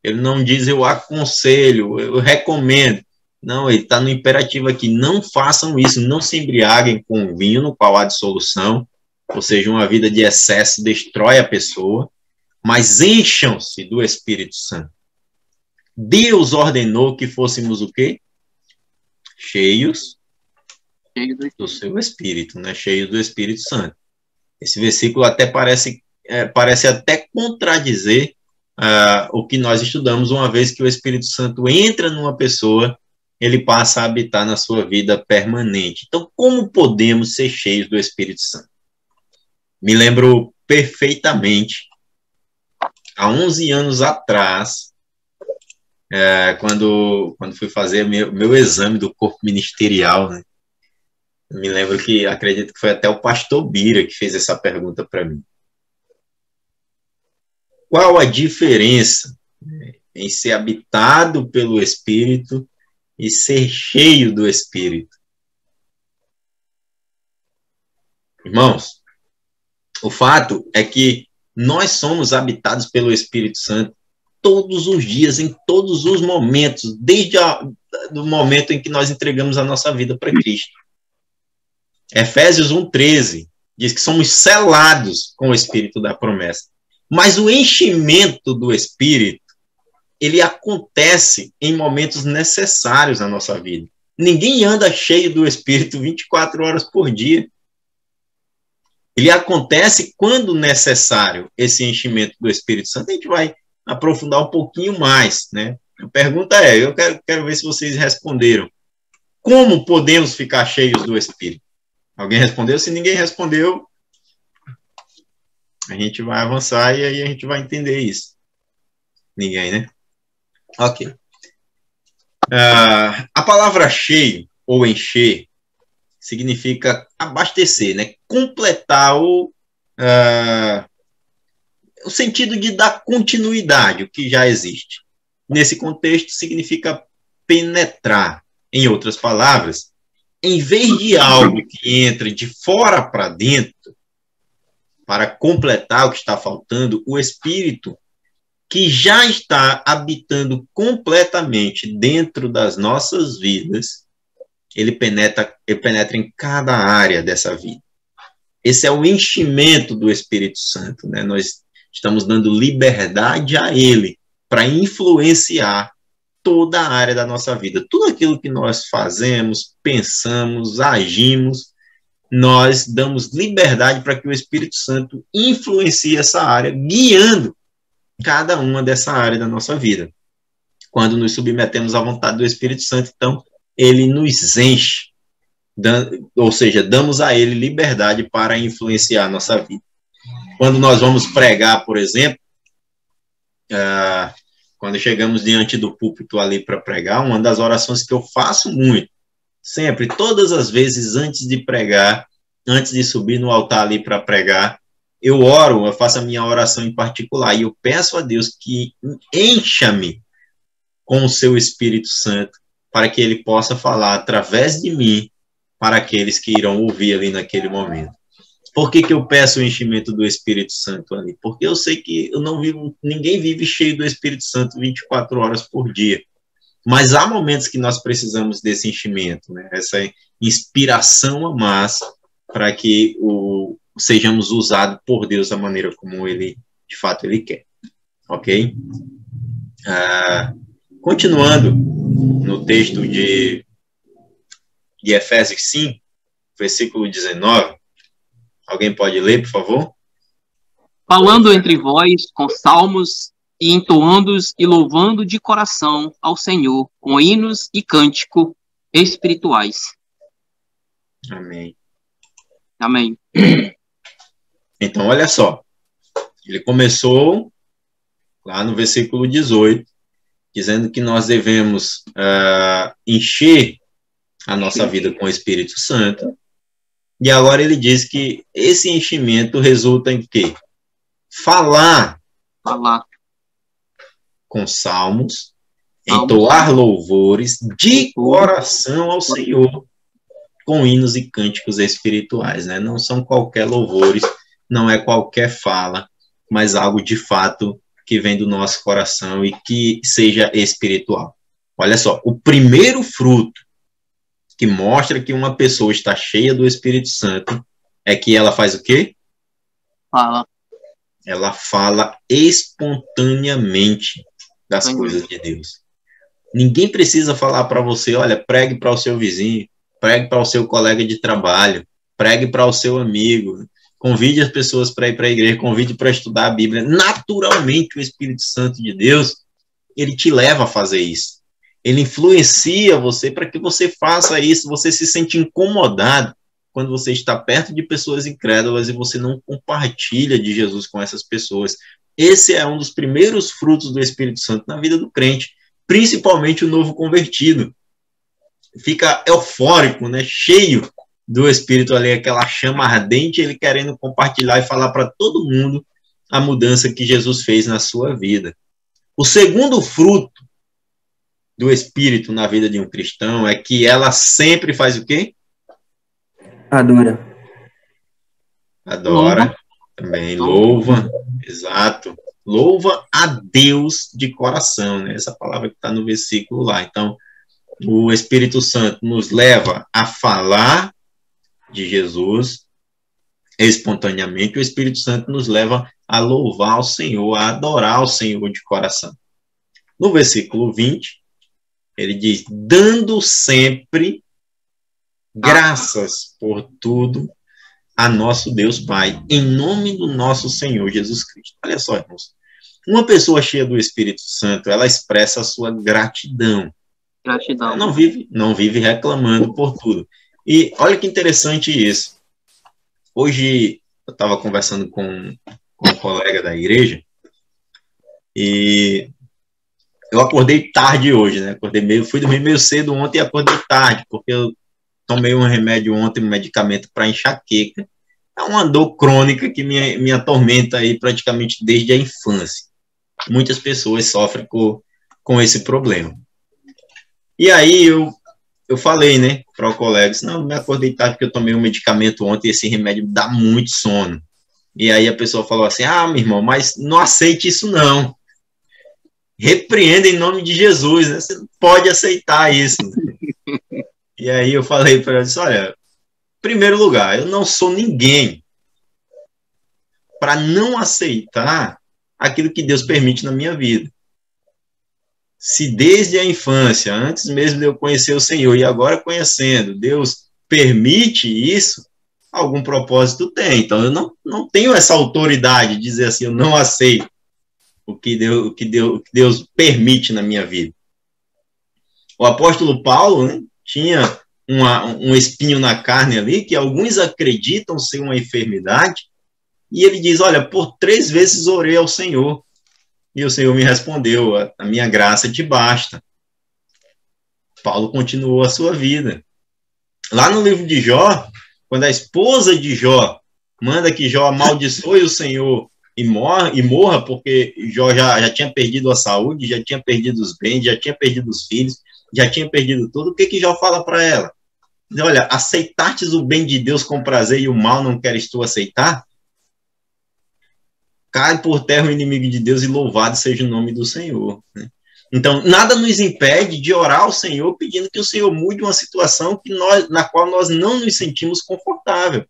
Ele não diz: eu aconselho, eu recomendo. Não, ele está no imperativo aqui: não façam isso, não se embriaguem com vinho no qual há dissolução, ou seja, uma vida de excesso destrói a pessoa, mas encham-se do Espírito Santo. Deus ordenou que fôssemos o quê? Cheios do seu Espírito, né? Cheios do Espírito Santo. Esse versículo até parece até contradizer o que nós estudamos, uma vez que o Espírito Santo entra numa pessoa, ele passa a habitar na sua vida permanente. Então, como podemos ser cheios do Espírito Santo? Me lembro perfeitamente, há 11 anos atrás, quando fui fazer meu exame do corpo ministerial, né? Me lembro que, acredito que foi até o pastor Bira que fez essa pergunta para mim. Qual a diferença, né, em ser habitado pelo Espírito e ser cheio do Espírito? Irmãos, o fato é que nós somos habitados pelo Espírito Santo todos os dias, em todos os momentos, desde o momento em que nós entregamos a nossa vida para Cristo. Efésios 1:13 diz que somos selados com o Espírito da promessa. Mas o enchimento do Espírito, ele acontece em momentos necessários na nossa vida. Ninguém anda cheio do Espírito 24 horas por dia. Ele acontece quando necessário, esse enchimento do Espírito Santo. A gente vai aprofundar um pouquinho mais, né? A pergunta é, eu quero ver se vocês responderam. Como podemos ficar cheios do Espírito? Alguém respondeu? Se ninguém respondeu, a gente vai avançar e aí a gente vai entender isso. Ninguém, né? Ok. A palavra cheio ou encher significa abastecer, né? Completar ou o sentido de dar continuidade, o que já existe. Nesse contexto, significa penetrar. Em outras palavras, em vez de algo que entra de fora para dentro, para completar o que está faltando, o Espírito, que já está habitando completamente dentro das nossas vidas, ele penetra em cada área dessa vida. Esse é o enchimento do Espírito Santo, né? Nós estamos dando liberdade a ele para influenciar toda a área da nossa vida. Tudo aquilo que nós fazemos, pensamos, agimos, nós damos liberdade para que o Espírito Santo influencie essa área, guiando cada uma dessa área da nossa vida. Quando nos submetemos à vontade do Espírito Santo, então, ele nos enche, ou seja, damos a ele liberdade para influenciar a nossa vida. Quando nós vamos pregar, por exemplo, quando chegamos diante do púlpito ali para pregar, uma das orações que eu faço muito, sempre, todas as vezes antes de pregar, antes de subir no altar ali para pregar, eu oro, eu faço a minha oração em particular, e eu peço a Deus que encha-me com o seu Espírito Santo, para que ele possa falar através de mim, para aqueles que irão ouvir ali naquele momento. Por que eu peço o enchimento do Espírito Santo ali? Porque eu sei que ninguém vive cheio do Espírito Santo 24 horas por dia. Mas há momentos que nós precisamos desse enchimento, né? Essa inspiração a mais para que sejamos usados por Deus da maneira como ele, de fato, ele quer. Ok? Continuando no texto de Efésios 5, versículo 19. Alguém pode ler, por favor? Falando entre vós com salmos e entoando-os e louvando de coração ao Senhor com hinos e cânticos espirituais. Amém. Amém. Então, olha só. Ele começou lá no versículo 18, dizendo que nós devemos encher a nossa vida com o Espírito Santo. E agora ele diz que esse enchimento resulta em quê? Falar com salmos, entoar louvores de coração ao Senhor, com hinos e cânticos espirituais, né? Não são qualquer louvores, não é qualquer fala, mas algo de fato que vem do nosso coração e que seja espiritual. Olha só, o primeiro fruto que mostra que uma pessoa está cheia do Espírito Santo é que ela faz o quê? Fala. Ela fala espontaneamente das coisas de Deus. Ninguém precisa falar para você, olha, pregue para o seu vizinho, pregue para o seu colega de trabalho, pregue para o seu amigo, convide as pessoas para ir para a igreja, convide para estudar a Bíblia. Naturalmente, o Espírito Santo de Deus, ele te leva a fazer isso. Ele influencia você para que você faça isso. Você se sente incomodado quando você está perto de pessoas incrédulas e você não compartilha de Jesus com essas pessoas. Esse é um dos primeiros frutos do Espírito Santo na vida do crente, principalmente o novo convertido. Fica eufórico, né? Cheio do Espírito ali, aquela chama ardente, ele querendo compartilhar e falar para todo mundo a mudança que Jesus fez na sua vida. O segundo fruto do Espírito na vida de um cristão é que ela sempre faz o quê? Adora. Adora. Também louva. Exato. Louva a Deus de coração, né? Essa palavra que está no versículo lá. Então, o Espírito Santo nos leva a falar de Jesus espontaneamente. O Espírito Santo nos leva a louvar o Senhor, a adorar o Senhor de coração. No versículo 20, ele diz, dando sempre graças por tudo a nosso Deus Pai, em nome do nosso Senhor Jesus Cristo. Olha só, irmãos. Uma pessoa cheia do Espírito Santo, ela expressa a sua gratidão. Gratidão. Ela não vive reclamando por tudo. E olha que interessante isso. Hoje eu estava conversando com um colega da igreja e eu acordei tarde hoje, né? Fui dormir meio cedo ontem e acordei tarde, porque eu tomei um remédio ontem, um medicamento para enxaqueca, É uma dor crônica que me atormenta aí praticamente desde a infância. Muitas pessoas sofrem com esse problema. E aí eu falei, né, para o colega, não me acordei tarde porque eu tomei um medicamento ontem e esse remédio dá muito sono. E aí a pessoa falou assim, meu irmão, mas não aceite isso não. Repreenda em nome de Jesus, né? Você não pode aceitar isso. E aí eu falei para ela, olha, em primeiro lugar, eu não sou ninguém para não aceitar aquilo que Deus permite na minha vida. Se desde a infância, antes mesmo de eu conhecer o Senhor, e agora conhecendo, Deus permite isso, algum propósito tem. Então, eu não tenho essa autoridade de dizer assim, eu não aceito o que Deus permite na minha vida. O apóstolo Paulo, né, tinha um espinho na carne ali, que alguns acreditam ser uma enfermidade, e ele diz, olha, por 3 vezes orei ao Senhor, e o Senhor me respondeu, a minha graça te basta. Paulo continuou a sua vida. Lá no livro de Jó, quando a esposa de Jó manda que Jó amaldiçoe o Senhor e morra, porque Jó já tinha perdido a saúde, já tinha perdido os bens, já tinha perdido os filhos, já tinha perdido tudo, o que Jó fala para ela? Diz, olha, aceitastes o bem de Deus com prazer e o mal não queres tu aceitar? Cai por terra o inimigo de Deus e louvado seja o nome do Senhor. Né? Então, nada nos impede de orar ao Senhor pedindo que o Senhor mude uma situação na qual nós não nos sentimos confortável.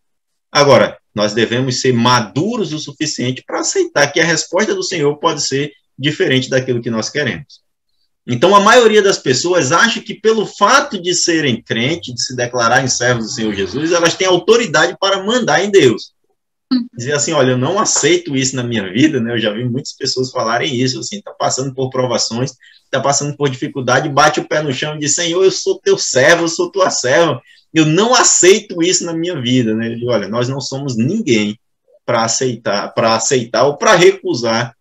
Agora, nós devemos ser maduros o suficiente para aceitar que a resposta do Senhor pode ser diferente daquilo que nós queremos. Então, a maioria das pessoas acha que pelo fato de serem crentes, de se declararem servos do Senhor Jesus, elas têm autoridade para mandar em Deus. Dizer assim, olha, eu não aceito isso na minha vida, né? Eu já vi muitas pessoas falarem isso, assim, tá passando por provações, tá passando por dificuldade, bate o pé no chão e diz, Senhor, eu sou teu servo, eu sou tua serva, eu não aceito isso na minha vida, né? Ele diz, olha, nós não somos ninguém para aceitar ou para recusar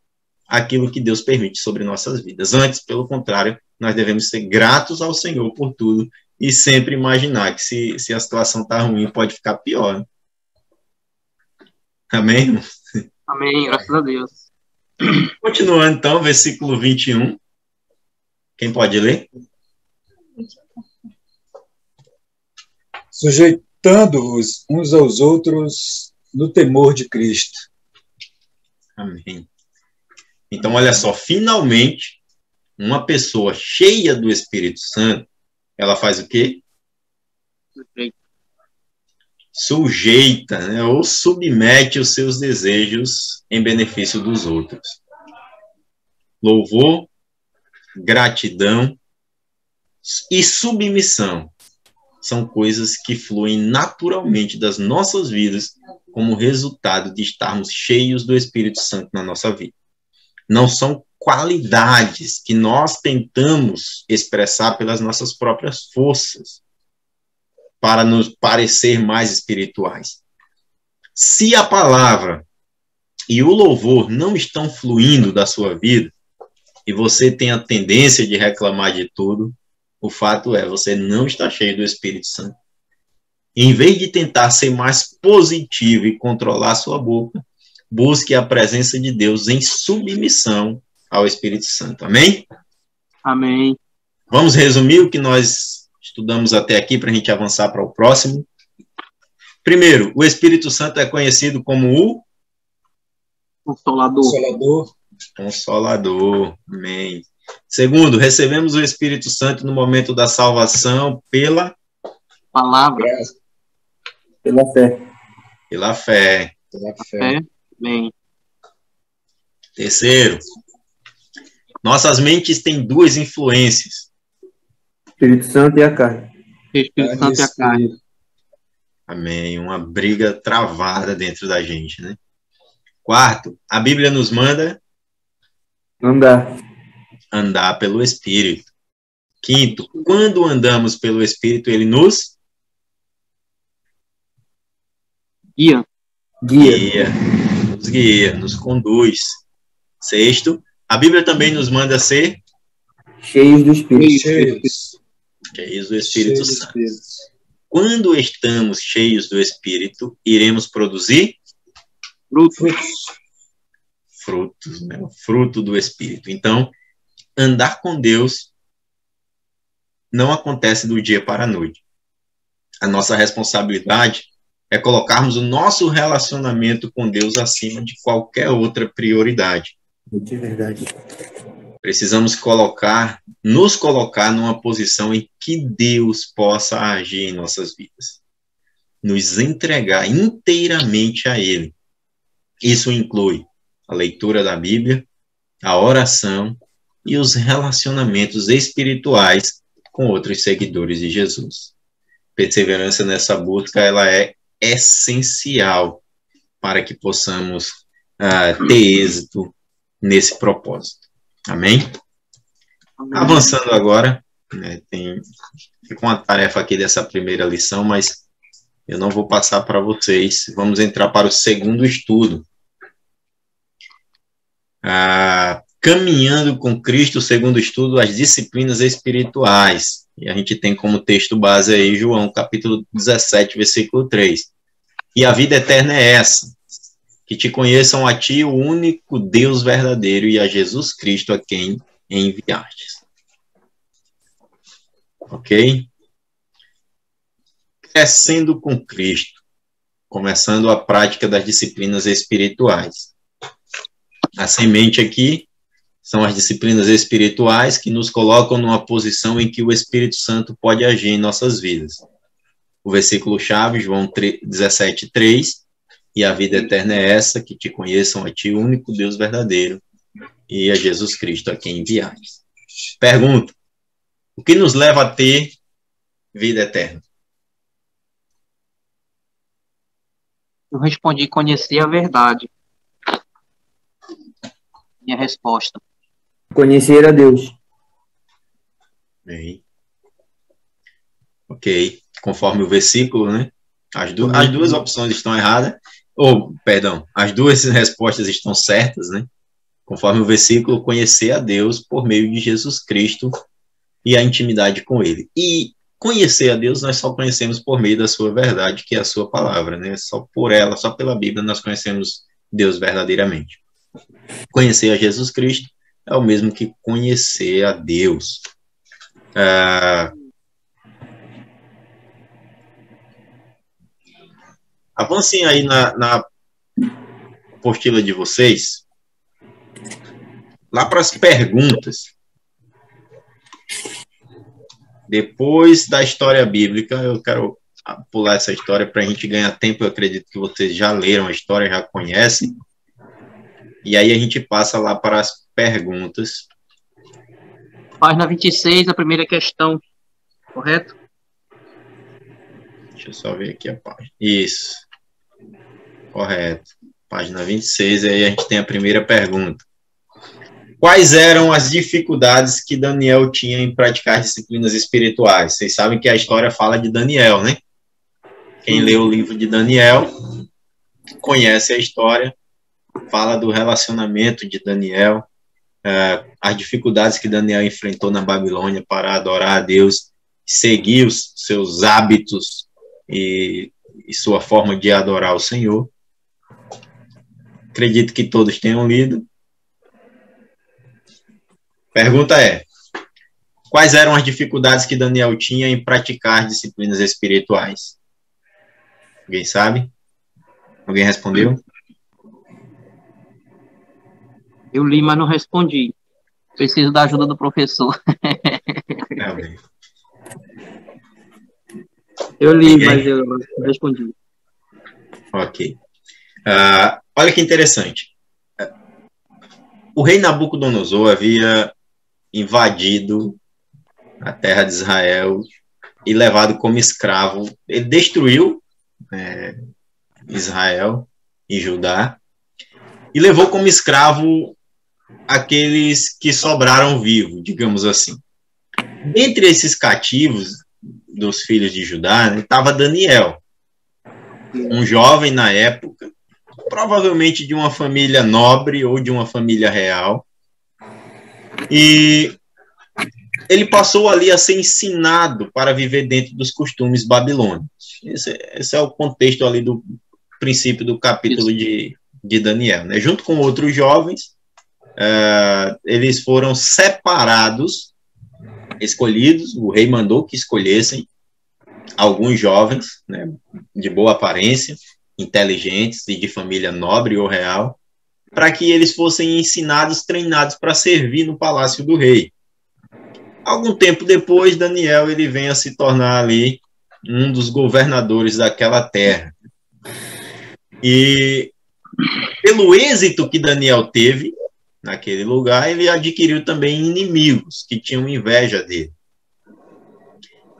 aquilo que Deus permite sobre nossas vidas. Antes, pelo contrário, nós devemos ser gratos ao Senhor por tudo e sempre imaginar que se a situação está ruim, pode ficar pior. Né? Amém? Amém, graças a Deus. Continuando, então, versículo 21. Quem pode ler? Sujeitando-vos uns aos outros no temor de Cristo. Amém. Então, olha só, finalmente, uma pessoa cheia do Espírito Santo, ela faz o quê? Sujeita, né, ou submete os seus desejos em benefício dos outros. Louvor, gratidão e submissão são coisas que fluem naturalmente das nossas vidas como resultado de estarmos cheios do Espírito Santo na nossa vida. Não são qualidades que nós tentamos expressar pelas nossas próprias forças para nos parecer mais espirituais. Se a palavra e o louvor não estão fluindo da sua vida, e você tem a tendência de reclamar de tudo, o fato é, você não está cheio do Espírito Santo. Em vez de tentar ser mais positivo e controlar a sua boca, busque a presença de Deus em submissão ao Espírito Santo. Amém? Amém. Vamos resumir o que nós estudamos até aqui para a gente avançar para o próximo. Primeiro, o Espírito Santo é conhecido como o Consolador. Consolador. Amém. Segundo, recebemos o Espírito Santo no momento da salvação pela Palavra. Pela fé. Pela fé. Pela fé. Amém. Terceiro, nossas mentes têm 2 influências. Espírito Santo e a carne. Espírito Santo e a carne. Amém. Uma briga travada dentro da gente, né? Quarto, a Bíblia nos manda andar pelo Espírito. Quinto, quando andamos pelo Espírito, ele nos Guia. nos guia, nos conduz. Sexto, a Bíblia também nos manda ser Cheios do Espírito. Cheios cheios do Espírito Santo. quando estamos cheios do Espírito, iremos produzir frutos, né? O fruto do Espírito. Então, andar com Deus não acontece do dia para a noite. A nossa responsabilidade é colocarmos o nosso relacionamento com Deus acima de qualquer outra prioridade. De verdade. Precisamos nos colocar numa posição em que Deus possa agir em nossas vidas. Nos entregar inteiramente a Ele. Isso inclui a leitura da Bíblia, a oração e os relacionamentos espirituais com outros seguidores de Jesus. Perseverança nessa busca, ela é essencial para que possamos ter êxito nesse propósito. Amém? Amém. Avançando agora, né, fica uma tarefa aqui dessa primeira lição, mas eu não vou passar para vocês. Vamos entrar para o segundo estudo. Caminhando com Cristo, segundo estudo, as disciplinas espirituais. E a gente tem como texto base aí João, capítulo 17, versículo 3. E a vida eterna é essa, que te conheçam a ti, o único Deus verdadeiro, e a Jesus Cristo, a quem enviastes. Ok? Crescendo com Cristo, começando a prática das disciplinas espirituais. A semente aqui são as disciplinas espirituais que nos colocam numa posição em que o Espírito Santo pode agir em nossas vidas. O versículo-chave, João 17, 3, e a vida eterna é essa, que te conheçam a ti, o único Deus verdadeiro, e a Jesus Cristo, a quem enviaste. Pergunta: o que nos leva a ter vida eterna? Eu respondi: conhecer a verdade. Minha resposta. Conhecer a Deus. Bem. Ok. Conforme o versículo, né? As duas opções estão erradas. Perdão, as duas respostas estão certas, né? Conforme o versículo, conhecer a Deus por meio de Jesus Cristo e a intimidade com Ele. E conhecer a Deus nós só conhecemos por meio da sua verdade, que é a sua palavra, né? Só por ela, só pela Bíblia nós conhecemos Deus verdadeiramente. Conhecer a Jesus Cristo é o mesmo que conhecer a Deus. Avancem aí na apostila de vocês, lá para as perguntas. Depois da história bíblica, eu quero pular essa história para a gente ganhar tempo. Eu acredito que vocês já leram a história, já conhecem. E aí a gente passa lá para as perguntas. Página 26, a primeira questão. Correto? Deixa eu só ver aqui a página. Isso. Correto. Página 26, aí a gente tem a primeira pergunta. Quais eram as dificuldades que Daniel tinha em praticar disciplinas espirituais? Vocês sabem que a história fala de Daniel, né? Quem lê o livro de Daniel conhece a história, fala do relacionamento de Daniel, as dificuldades que Daniel enfrentou na Babilônia para adorar a Deus, seguir os seus hábitos e sua forma de adorar o Senhor. Acredito que todos tenham lido. Pergunta é: quais eram as dificuldades que Daniel tinha em praticar disciplinas espirituais? Alguém sabe? Alguém respondeu? Eu li, mas não respondi. Preciso da ajuda do professor. Eu li, mas eu não respondi. Ok. Olha que interessante. O rei Nabucodonosor havia invadido a terra de Israel e levado como escravo. Ele destruiu Israel e Judá e levou como escravo aqueles que sobraram vivos, digamos assim. Entre esses cativos dos filhos de Judá, estava Daniel, um jovem na época, provavelmente de uma família nobre ou de uma família real. E ele passou ali a ser ensinado para viver dentro dos costumes babilônicos. Esse é o contexto ali do princípio do capítulo de Daniel, né? Junto com outros jovens, eles foram separados, escolhidos, o rei mandou que escolhessem alguns jovens, né, de boa aparência, inteligentes e de família nobre ou real, para que eles fossem ensinados, treinados para servir no palácio do rei. Algum tempo depois, Daniel ele vem a se tornar ali um dos governadores daquela terra. E pelo êxito que Daniel teve naquele lugar, ele adquiriu também inimigos que tinham inveja dele.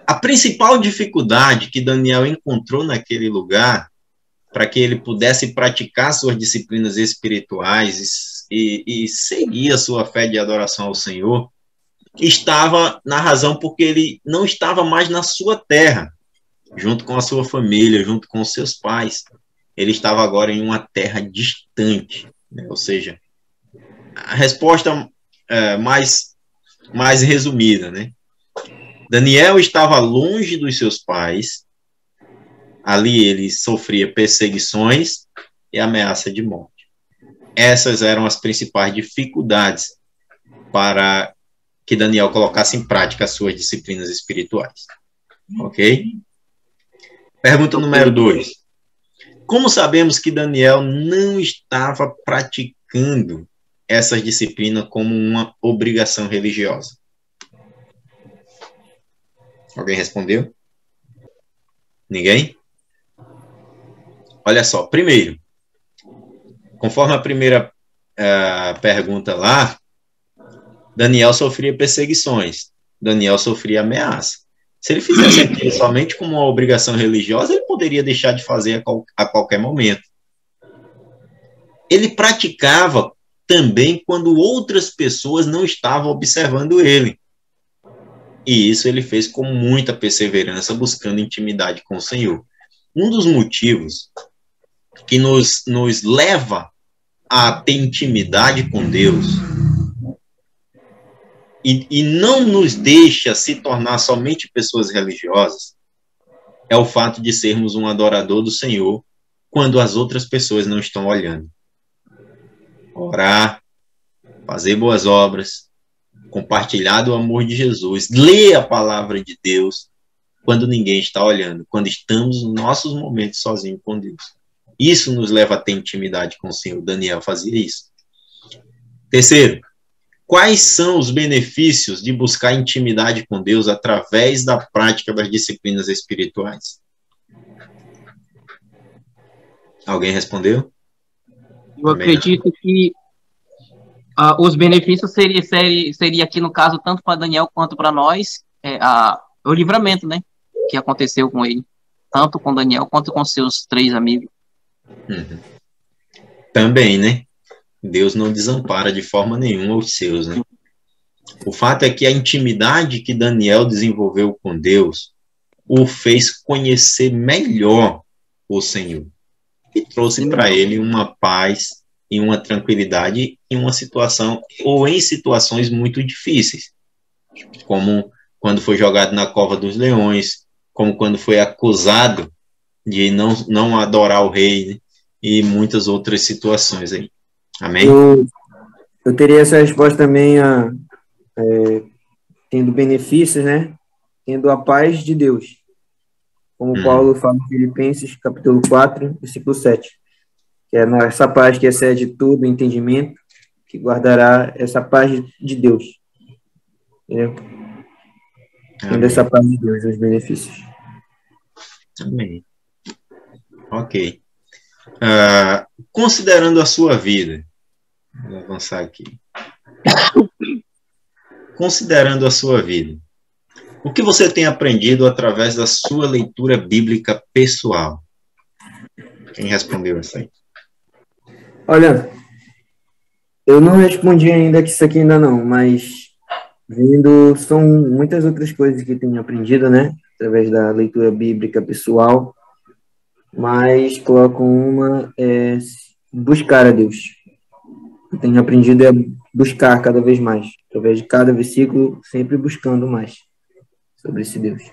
A principal dificuldade que Daniel encontrou naquele lugar, para que ele pudesse praticar suas disciplinas espirituais e seguir a sua fé de adoração ao Senhor, estava na razão porque ele não estava mais na sua terra, junto com a sua família, junto com os seus pais. Ele estava agora em uma terra distante, né? Ou seja, a resposta mais resumida, né? Daniel estava longe dos seus pais, ali ele sofria perseguições e ameaça de morte. Essas eram as principais dificuldades para que Daniel colocasse em prática as suas disciplinas espirituais. Ok? Pergunta número 2. Como sabemos que Daniel não estava praticando essas disciplinas como uma obrigação religiosa? Alguém respondeu? Ninguém? Olha só, primeiro, conforme a primeira pergunta lá, Daniel sofria perseguições, Daniel sofria ameaça. Se ele fizesse aquilo somente como uma obrigação religiosa, ele poderia deixar de fazer a qualquer momento. Ele praticava também quando outras pessoas não estavam observando ele. E isso ele fez com muita perseverança, buscando intimidade com o Senhor. Um dos motivos que nos leva a ter intimidade com Deus e não nos deixa se tornar somente pessoas religiosas é o fato de sermos um adorador do Senhor quando as outras pessoas não estão olhando. Orar, fazer boas obras, compartilhar do amor de Jesus, ler a palavra de Deus quando ninguém está olhando, quando estamos nos nossos momentos sozinhos com Deus. Isso nos leva a ter intimidade com o Senhor. Daniel fazia isso. Terceiro, quais são os benefícios de buscar intimidade com Deus através da prática das disciplinas espirituais? Alguém respondeu? Eu acredito que os benefícios seria aqui, no caso, tanto para Daniel quanto para nós, o livramento, né? Que aconteceu com ele. Tanto com Daniel quanto com seus 3 amigos. Uhum. Também, né? Deus não desampara de forma nenhuma os seus, né? O fato é que a intimidade que Daniel desenvolveu com Deus o fez conhecer melhor o Senhor. E trouxe para ele uma paz e uma tranquilidade em uma situação, ou em situações muito difíceis. Como quando foi jogado na cova dos leões, como quando foi acusado de não adorar o rei, né? E muitas outras situações aí. Amém? Eu teria essa resposta também tendo benefícios, né? Tendo a paz de Deus. Como Paulo fala em Filipenses, capítulo 4, versículo 7. Que é essa paz que excede todo entendimento, que guardará essa paz de Deus. Entendeu? Tendo essa paz de Deus, os benefícios. Amém. Ok. Considerando a sua vida, vou avançar aqui. Considerando a sua vida, o que você tem aprendido através da sua leitura bíblica pessoal? Quem respondeu essa aí? Olha, eu não respondi ainda que isso aqui ainda não, mas são muitas outras coisas que tenho aprendido, né? Através da leitura bíblica pessoal. Mas coloco uma buscar a Deus. Eu tenho aprendido a buscar cada vez mais, através de cada versículo, sempre buscando mais sobre esse Deus.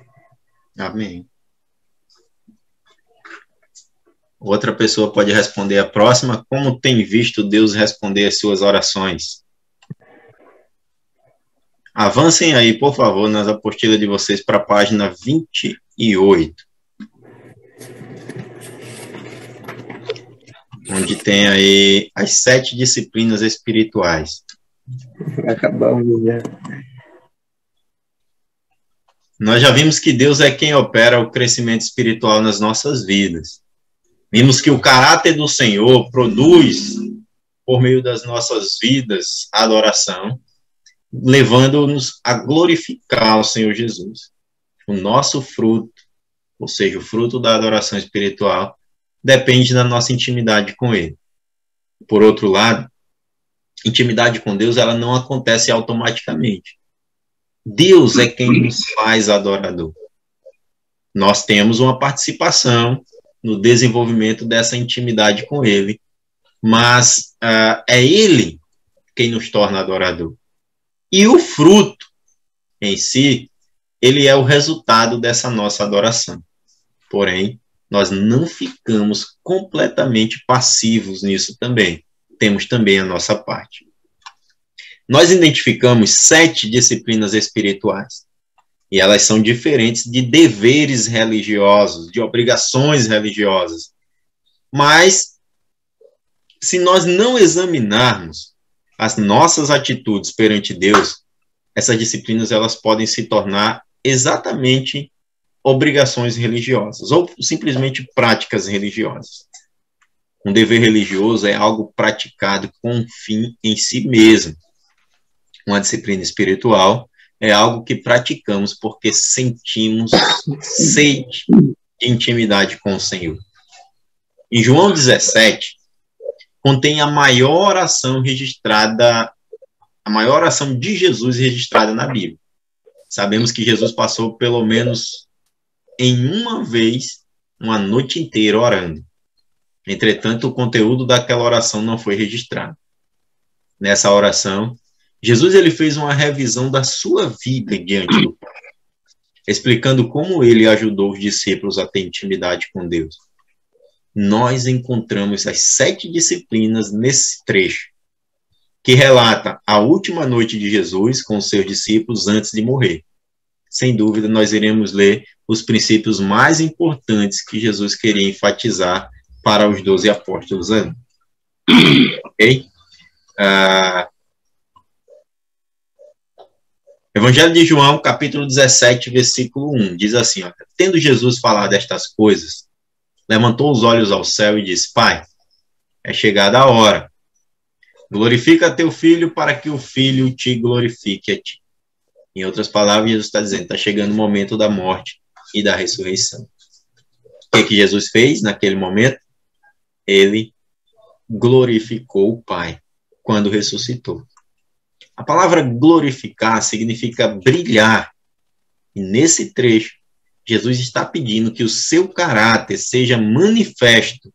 Amém. Outra pessoa pode responder a próxima. Como tem visto Deus responder as suas orações? Avancem aí, por favor, nas apostilas de vocês para a página 28. Onde tem aí as 7 disciplinas espirituais. Acabamos já. Nós já vimos que Deus é quem opera o crescimento espiritual nas nossas vidas. Vimos que o caráter do Senhor produz, por meio das nossas vidas, a adoração, levando-nos a glorificar o Senhor Jesus. O nosso fruto, ou seja, o fruto da adoração espiritual, depende da nossa intimidade com Ele. Por outro lado, intimidade com Deus, ela não acontece automaticamente. Deus é quem nos faz adorador. Nós temos uma participação no desenvolvimento dessa intimidade com Ele, mas é Ele quem nos torna adorador. E o fruto em si, ele é o resultado dessa nossa adoração. Porém, nós não ficamos completamente passivos nisso também. Temos também a nossa parte. Nós identificamos 7 disciplinas espirituais. E elas são diferentes de deveres religiosos, de obrigações religiosas. Mas, se nós não examinarmos as nossas atitudes perante Deus, essas disciplinas elas podem se tornar exatamente obrigações religiosas, ou simplesmente práticas religiosas. Um dever religioso é algo praticado com um fim em si mesmo. Uma disciplina espiritual é algo que praticamos porque sentimos sede de intimidade com o Senhor. Em João 17, contém a maior oração registrada, a maior oração de Jesus registrada na Bíblia. Sabemos que Jesus passou pelo menos em uma vez, uma noite inteira orando. Entretanto, o conteúdo daquela oração não foi registrado. Nessa oração, Jesus ele fez uma revisão da sua vida diante do Pai, explicando como ele ajudou os discípulos a ter intimidade com Deus. Nós encontramos as 7 disciplinas nesse trecho, que relata a última noite de Jesus com os seus discípulos antes de morrer. Sem dúvida, nós iremos ler os princípios mais importantes que Jesus queria enfatizar para os 12 apóstolos ali. Ok? Evangelho de João, capítulo 17, versículo 1, diz assim, ó, tendo Jesus falado estas coisas, levantou os olhos ao céu e disse, Pai, é chegada a hora. Glorifica teu filho para que o filho te glorifique a ti. Em outras palavras, Jesus está dizendo, está chegando o momento da morte e da ressurreição. O que Jesus fez naquele momento? Ele glorificou o Pai quando ressuscitou. A palavra glorificar significa brilhar. E nesse trecho, Jesus está pedindo que o seu caráter seja manifesto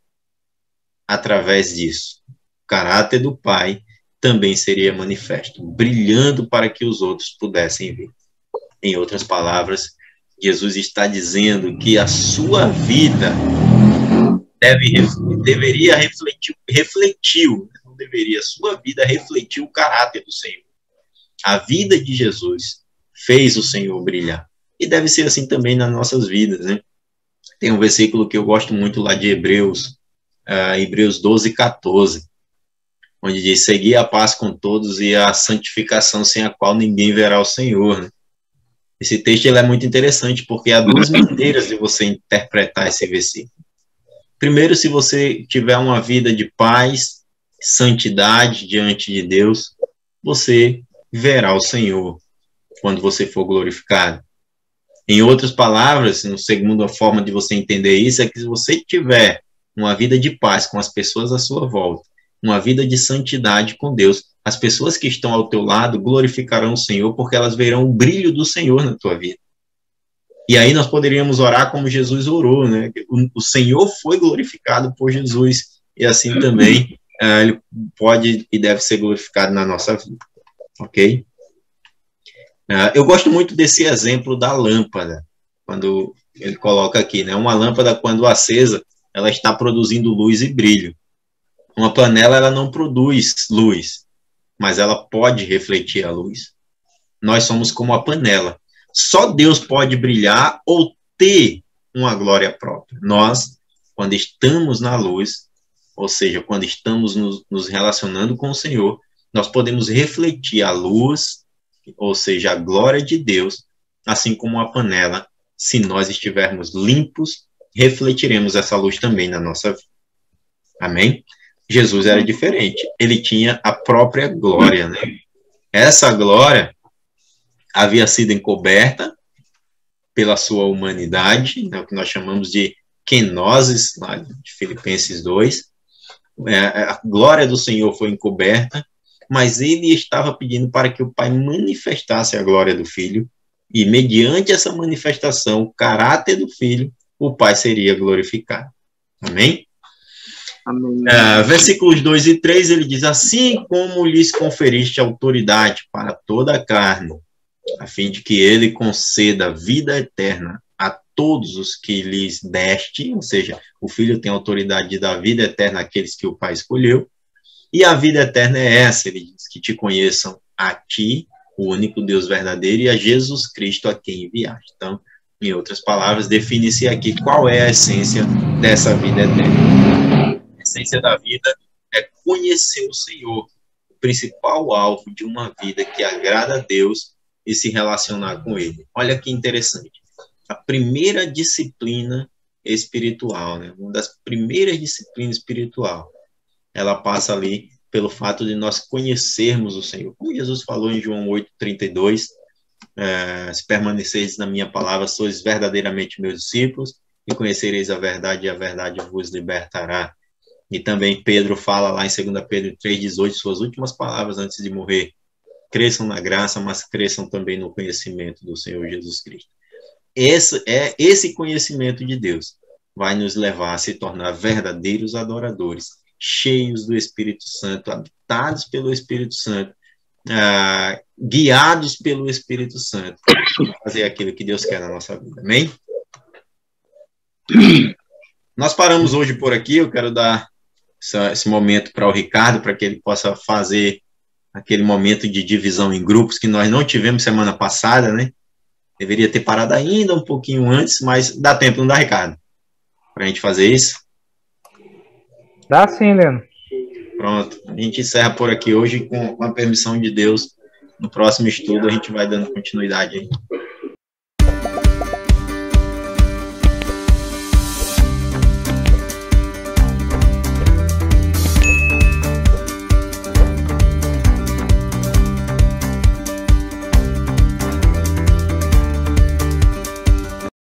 através disso. O caráter do Pai também seria manifesto, brilhando para que os outros pudessem ver. Em outras palavras, Jesus está dizendo que a sua vida a sua vida refletiu o caráter do Senhor. A vida de Jesus fez o Senhor brilhar. E deve ser assim também nas nossas vidas, né? Tem um versículo que eu gosto muito lá de Hebreus 12, 14, onde diz, segui a paz com todos e a santificação sem a qual ninguém verá o Senhor, né? Esse texto ele é muito interessante, porque há 2 maneiras de você interpretar esse versículo. Primeiro, se você tiver uma vida de paz, santidade diante de Deus, você verá o Senhor quando você for glorificado. Em outras palavras, uma segunda forma de você entender isso é que se você tiver uma vida de paz com as pessoas à sua volta, uma vida de santidade com Deus, as pessoas que estão ao teu lado glorificarão o Senhor porque elas verão o brilho do Senhor na tua vida. E aí nós poderíamos orar como Jesus orou, né? O Senhor foi glorificado por Jesus e assim também ele pode e deve ser glorificado na nossa vida, ok? Eu gosto muito desse exemplo da lâmpada, quando ele coloca aqui, né? Uma lâmpada, quando acesa, ela está produzindo luz e brilho. Uma panela, ela não produz luz, mas ela pode refletir a luz. Nós somos como a panela. Só Deus pode brilhar ou ter uma glória própria. Nós, quando estamos na luz, ou seja, quando estamos nos relacionando com o Senhor, nós podemos refletir a luz, ou seja, a glória de Deus, assim como a panela. Se nós estivermos limpos, refletiremos essa luz também na nossa vida. Amém? Jesus era diferente. Ele tinha a própria glória, né? Essa glória havia sido encoberta pela sua humanidade, né, o que nós chamamos de kenosis, lá de Filipenses 2. A glória do Senhor foi encoberta, mas ele estava pedindo para que o Pai manifestasse a glória do Filho, e mediante essa manifestação, o caráter do Filho, o Pai seria glorificado. Amém? Amém. Versículos 2 e 3, ele diz: assim como lhes conferiste autoridade para toda a carne, a fim de que ele conceda vida eterna a todos os que lhes deste, ou seja, o Filho tem autoridade de dar vida eterna àqueles que o Pai escolheu, e a vida eterna é essa, ele diz, que te conheçam a ti, o único Deus verdadeiro, e a Jesus Cristo a quem enviaste. Então, em outras palavras, define-se aqui qual é a essência dessa vida eterna. A essência da vida é conhecer o Senhor, o principal alvo de uma vida que agrada a Deus e se relacionar com Ele. Olha que interessante. A primeira disciplina espiritual, né? Uma das primeiras disciplinas espirituais, ela passa ali pelo fato de nós conhecermos o Senhor. Como Jesus falou em João 8,32, se permaneceres na minha palavra, sois verdadeiramente meus discípulos, e conhecereis a verdade vos libertará. E também Pedro fala lá em 2 Pedro 3,18, suas últimas palavras antes de morrer: cresçam na graça, mas cresçam também no conhecimento do Senhor Jesus Cristo. Esse conhecimento de Deus vai nos levar a se tornar verdadeiros adoradores, cheios do Espírito Santo, habitados pelo Espírito Santo, guiados pelo Espírito Santo, para fazer aquilo que Deus quer na nossa vida. Amém? Nós paramos hoje por aqui. Eu quero dar esse momento para o Ricardo, para que ele possa fazer aquele momento de divisão em grupos que nós não tivemos semana passada, né? Deveria ter parado ainda um pouquinho antes, mas dá tempo, não dá, Ricardo? Para a gente fazer isso? Dá sim, Leandro. Pronto. A gente encerra por aqui hoje com a permissão de Deus. No próximo estudo a gente vai dando continuidade aí.